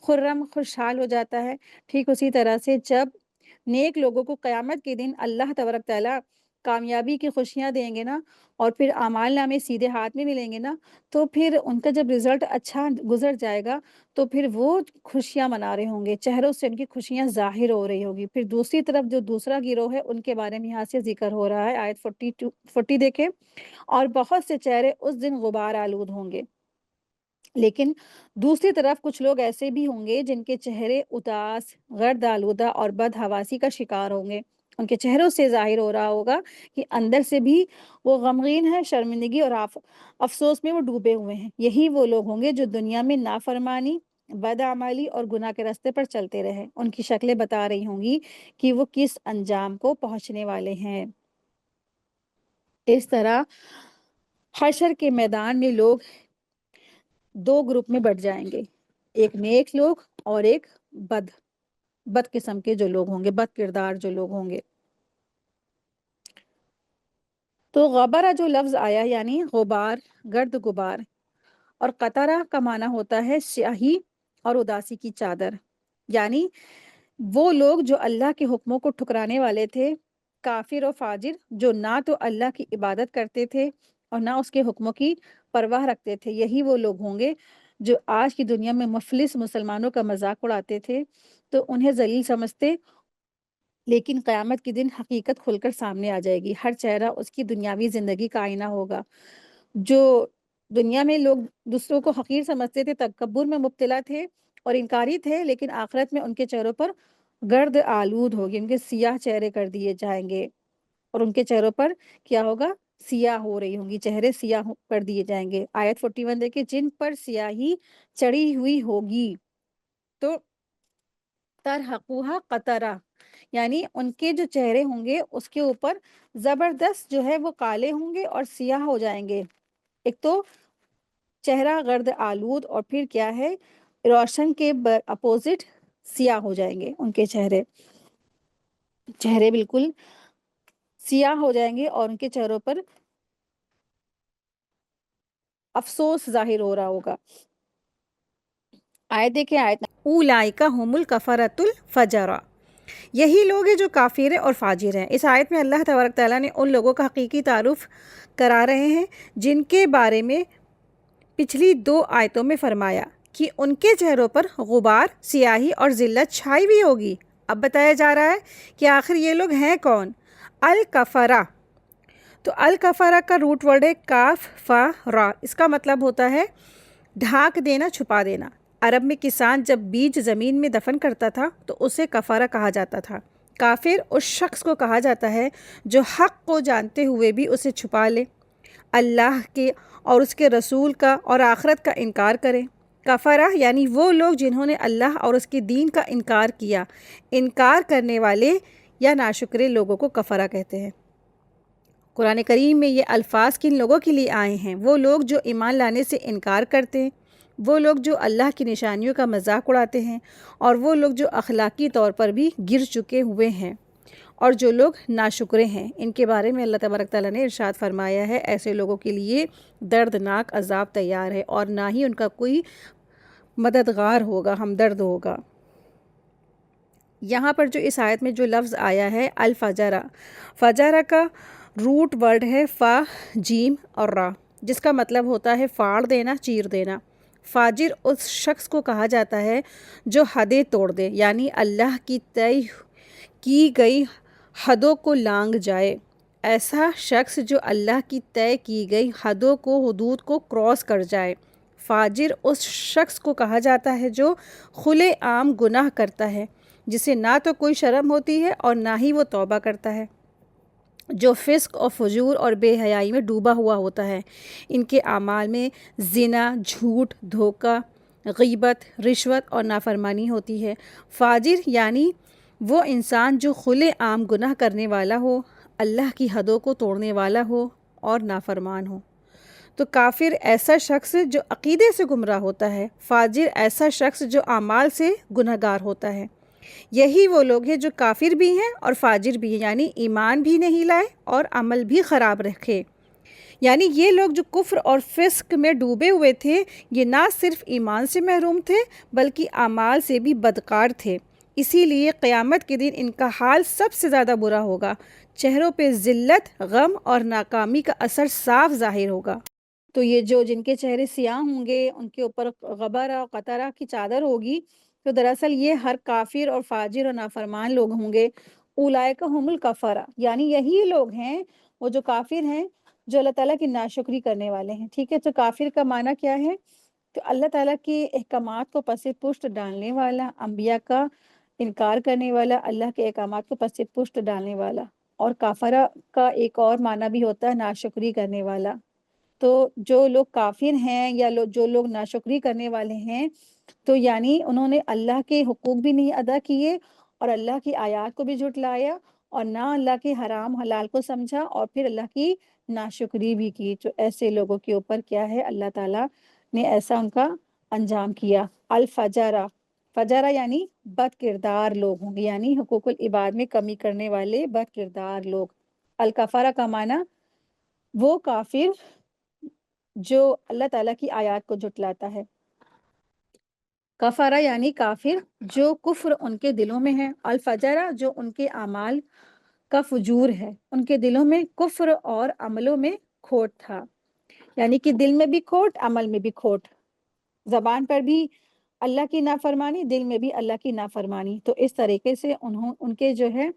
خرم خوشحال ہو جاتا ہے۔ ٹھیک اسی طرح سے جب نیک لوگوں کو قیامت کے دن اللہ تبارک تعالیٰ کامیابی کی خوشیاں دیں گے نا، اور پھر اعمال نامے سیدھے ہاتھ میں ملیں گے نا، تو پھر ان کا جب رزلٹ اچھا گزر جائے گا تو پھر وہ خوشیاں منا رہے ہوں گے، چہروں سے ان کی خوشیاں ظاہر ہو رہی ہوگی۔ پھر دوسری طرف جو دوسرا گروہ ہے ان کے بارے میں یہاں سے ذکر ہو رہا ہے، آیت 40 دیکھیں، اور بہت سے چہرے اس دن غبار آلود ہوں گے، لیکن دوسری طرف کچھ لوگ ایسے بھی ہوں گے جن کے چہرے اداس، غرد آلودہ اور بدحواسی کا شکار ہوں گے۔ ان کے چہروں سے ظاہر ہو رہا ہوگا کہ اندر سے بھی وہ غمگین ہے، شرمندگی اور افسوس میں وہ ڈوبے ہوئے ہیں۔ یہی وہ لوگ ہوں گے جو دنیا میں نافرمانی، بدعملی اور گناہ کے راستے پر چلتے رہے۔ ان کی شکلیں بتا رہی ہوں گی کہ وہ کس انجام کو پہنچنے والے ہیں۔ اس طرح حشر کے میدان میں لوگ دو گروپ میں بٹ جائیں گے، ایک نیک لوگ اور ایک بد قسم کے جو لوگ ہوں گے، بد کردار جو لوگ ہوں گے۔ تو غبرہ جو لفظ آیا یعنی غبار، گرد غبار، اور قطرہ کا معنی ہوتا ہے سیاہی اور اداسی کی چادر، یعنی وہ لوگ جو اللہ کے حکموں کو ٹھکرانے والے تھے، کافر و فاجر، جو نہ تو اللہ کی عبادت کرتے تھے اور نہ اس کے حکموں کی پرواہ رکھتے تھے، یہی وہ لوگ ہوں گے جو آج کی دنیا میں مفلس مسلمانوں کا مذاق اڑاتے تھے تو انہیں ذلیل سمجھتے، لیکن قیامت کے دن حقیقت کھل کر سامنے آ جائے گی۔ ہر چہرہ اس کی دنیاوی زندگی کا آئینہ ہوگا۔ جو دنیا میں لوگ دوسروں کو حقیر سمجھتے تھے، تکبر میں مبتلا تھے اور انکاری تھے، لیکن آخرت میں ان کے چہروں پر گرد آلود ہوگی، ان کے سیاہ چہرے کر دیے جائیں گے، اور ان کے چہروں پر کیا ہوگا؟ سیاہ ہو رہی ہوں گی، چہرے سیاہ کر دیے جائیں گے۔ آیت 41 دیکھیں، جن پر سیاہی چڑھی ہوئی ہوگی تو ترحقوہا قطرہ، یعنی ان کے جو چہرے ہوں گے اس کے اوپر زبردست جو ہے وہ کالے ہوں گے اور سیاہ ہو جائیں گے۔ ایک تو چہرہ غرد آلود، اور پھر کیا ہے؟ روشن کے اپوزٹ سیاہ ہو جائیں گے، ان کے چہرے بالکل سیاہ ہو جائیں گے اور ان کے چہروں پر افسوس ظاہر ہو رہا ہوگا۔ آیت دیکھیں، آیت اولئک هم الکفرۃ الفجرہ، یہی لوگ ہیں جو کافر اور فاجر ہیں۔ اس آیت میں اللہ تبارک تعالیٰ نے ان لوگوں کا حقیقی تعارف کرا رہے ہیں جن کے بارے میں پچھلی 2 آیتوں میں فرمایا کہ ان کے چہروں پر غبار، سیاہی اور ذلت چھائی ہوئی ہوگی۔ اب بتایا جا رہا ہے کہ آخر یہ لوگ ہیں کون؟ الکفرہ۔ تو الکفرہ کا روٹ ورڈ ہے کاف فا را، اس کا مطلب ہوتا ہے ڈھانک دینا، چھپا دینا۔ عرب میں کسان جب بیج زمین میں دفن کرتا تھا تو اسے کفرہ کہا جاتا تھا۔ کافر اس شخص کو کہا جاتا ہے جو حق کو جانتے ہوئے بھی اسے چھپا لے، اللہ کے اور اس کے رسول کا اور آخرت کا انکار کرے۔ کفرہ یعنی وہ لوگ جنہوں نے اللہ اور اس کے دین کا انکار کیا۔ انکار کرنے والے یا ناشکرے لوگوں کو کفرہ کہتے ہیں۔ قرآن کریم میں یہ الفاظ کن لوگوں کے لیے آئے ہیں؟ وہ لوگ جو ایمان لانے سے انکار کرتے ہیں، وہ لوگ جو اللہ کی نشانیوں کا مذاق اڑاتے ہیں، اور وہ لوگ جو اخلاقی طور پر بھی گر چکے ہوئے ہیں، اور جو لوگ ناشکرے ہیں۔ ان کے بارے میں اللہ تبارک تعالیٰ نے ارشاد فرمایا ہے، ایسے لوگوں کے لیے دردناک عذاب تیار ہے، اور نہ ہی ان کا کوئی مددگار ہوگا، ہمدرد ہوگا۔ یہاں پر جو اس آیت میں جو لفظ آیا ہے الفجرہ، فجرہ کا روٹ ورڈ ہے فا جیم اور را، جس کا مطلب ہوتا ہے پھاڑ دینا، چیر دینا۔ فاجر اس شخص کو کہا جاتا ہے جو حدیں توڑ دے، یعنی اللہ کی طے کی گئی حدوں کو لانگ جائے۔ ایسا شخص جو اللہ کی طے کی گئی حدوں کو، حدود کو کراس کر جائے۔ فاجر اس شخص کو کہا جاتا ہے جو کھلے عام گناہ کرتا ہے، جسے نہ تو کوئی شرم ہوتی ہے اور نہ ہی وہ توبہ کرتا ہے، جو فسق اور فجور اور بے حیائی میں ڈوبا ہوا ہوتا ہے۔ ان کے اعمال میں زنا، جھوٹ، دھوکہ، غیبت، رشوت اور نافرمانی ہوتی ہے۔ فاجر یعنی وہ انسان جو کھلے عام گناہ کرنے والا ہو، اللہ کی حدوں کو توڑنے والا ہو اور نافرمان ہو۔ تو کافر ایسا شخص جو عقیدے سے گمراہ ہوتا ہے، فاجر ایسا شخص جو اعمال سے گنہگار ہوتا ہے۔ یہی وہ لوگ ہیں جو کافر بھی ہیں اور فاجر بھی ہیں، یعنی ایمان بھی نہیں لائے اور عمل بھی خراب رکھے۔ یعنی یہ لوگ جو کفر اور فسق میں ڈوبے ہوئے تھے، یہ نہ صرف ایمان سے محروم تھے بلکہ اعمال سے بھی بدکار تھے۔ اسی لیے قیامت کے دن ان کا حال سب سے زیادہ برا ہوگا۔ چہروں پہ ذلت، غم اور ناکامی کا اثر صاف ظاہر ہوگا۔ تو یہ جن کے چہرے سیاہ ہوں گے، ان کے اوپر غبرہ اور قطرہ کی چادر ہوگی، تو دراصل یہ ہر کافر اور فاجر اور نافرمان لوگ ہوں گے۔ اولئک هم الکفرہ، یعنی یہی لوگ ہیں، وہ جو کافر ہیں، جو اللہ تعالیٰ کی ناشکری کرنے والے ہیں۔ ٹھیک ہے، تو کافر کا معنی کیا ہے؟ تو اللہ تعالیٰ کے احکامات کو پس پشت ڈالنے والا، انبیاء کا انکار کرنے والا، اللہ کے احکامات کو پس پشت ڈالنے والا۔ اور کافرہ کا ایک اور معنی بھی ہوتا ہے ناشکری کرنے والا۔ تو جو لوگ کافر ہیں یا جو لوگ ناشکری کرنے والے ہیں، تو یعنی انہوں نے اللہ کے حقوق بھی نہیں ادا کیے اور اللہ کی آیات کو بھی جھٹلایا اور نہ اللہ کے حرام حلال کو سمجھا اور پھر اللہ کی ناشکری بھی کی۔ تو ایسے لوگوں کے اوپر کیا ہے، اللہ تعالیٰ نے ایسا ان کا انجام کیا۔ الفجرہ، فجرہ یعنی بد کردار لوگ ہوں گے، یعنی حقوق العباد میں کمی کرنے والے بد کردار لوگ۔ الکفارہ کا معنی وہ کافر جو اللہ تعالیٰ کی آیات کو جھٹلاتا ہے۔ کفارہ یعنی کافر جو کفر ان کے دلوں میں ہے، الفجرہ جو ان کے اعمال کا فجور ہے، ان کے دلوں میں کفر اور عملوں میں کھوٹ تھا، یعنی کہ دل میں بھی کھوٹ، عمل میں بھی کھوٹ، زبان پر بھی اللہ کی نافرمانی، دل میں بھی اللہ کی نافرمانی۔ تو اس طریقے سے ان کے جو ہے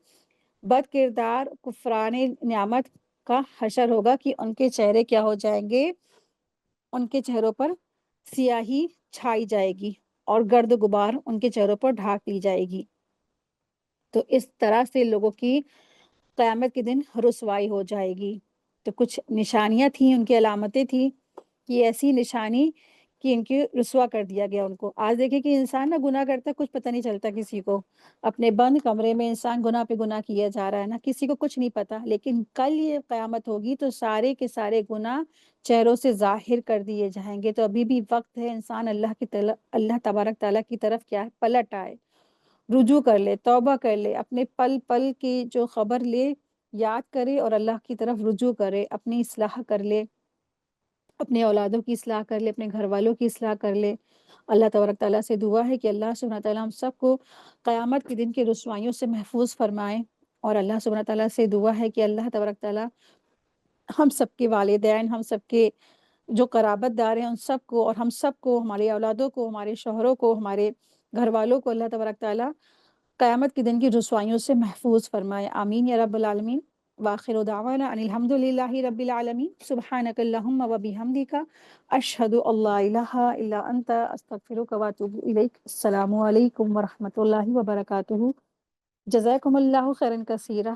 بد کردار کفران نعمت کا حشر ہوگا کہ ان کے چہرے کیا ہو جائیں گے، ان کے چہروں پر سیاہی چھائی جائے گی اور گرد و غبار ان کے چہروں پر ڈھانک لی جائے گی۔ تو اس طرح سے لوگوں کی قیامت کے دن رسوائی ہو جائے گی۔ تو کچھ نشانیاں تھیں، ان کی علامتیں تھیں کہ ایسی نشانی کہ ان کی رسوا کر دیا گیا ان کو۔ آج دیکھیں کہ انسان نہ گناہ کرتا ہے، کچھ پتہ نہیں چلتا کسی کو، اپنے بند کمرے میں انسان گناہ پہ گناہ کیا جا رہا ہے نا، کسی کو کچھ نہیں پتا، لیکن کل یہ قیامت ہوگی تو سارے کے سارے گناہ چہروں سے ظاہر کر دیے جائیں گے۔ تو ابھی بھی وقت ہے، انسان اللہ تبارک تعالیٰ کی طرف کیا ہے، پلٹ آئے، رجوع کر لے، توبہ کر لے، اپنے پل پل کی جو خبر لے یاد کرے اور اللہ کی طرف رجوع کرے، اپنی اصلاح کر لے، اپنے اولادوں کی اصلاح کر لے، اپنے گھر والوں کی اصلاح کر لے۔ اللہ تبارک تعالیٰ سے دعا ہے کہ اللہ سبحانہ تعالیٰ ہم سب کو قیامت کے دن کی رسوائیوں سے محفوظ فرمائے، اور اللہ سبحانہ تعالیٰ سے دعا ہے کہ اللہ تبارک تعالیٰ ہم سب کے والدین، ہم سب کے جو قرابت دار ہیں ان سب کو، اور ہم سب کو، ہماری اولادوں کو، ہمارے شوہروں کو، ہمارے گھر والوں کو اللہ تبارک تعالیٰ قیامت کے دن کی رسوائیوں سے محفوظ فرمائے۔ آمین یا رب العالمین۔ وآخر دعوانا ان الحمد للہ رب العالمین۔ سبحانک اللہم و بحمدک، اشہد ان لا الہ الا انت، استغفرک و اتوب الیک۔ السلام علیکم ورحمۃ اللہ وبرکاتہ۔ جزاکم اللہ خیرا کثیرا۔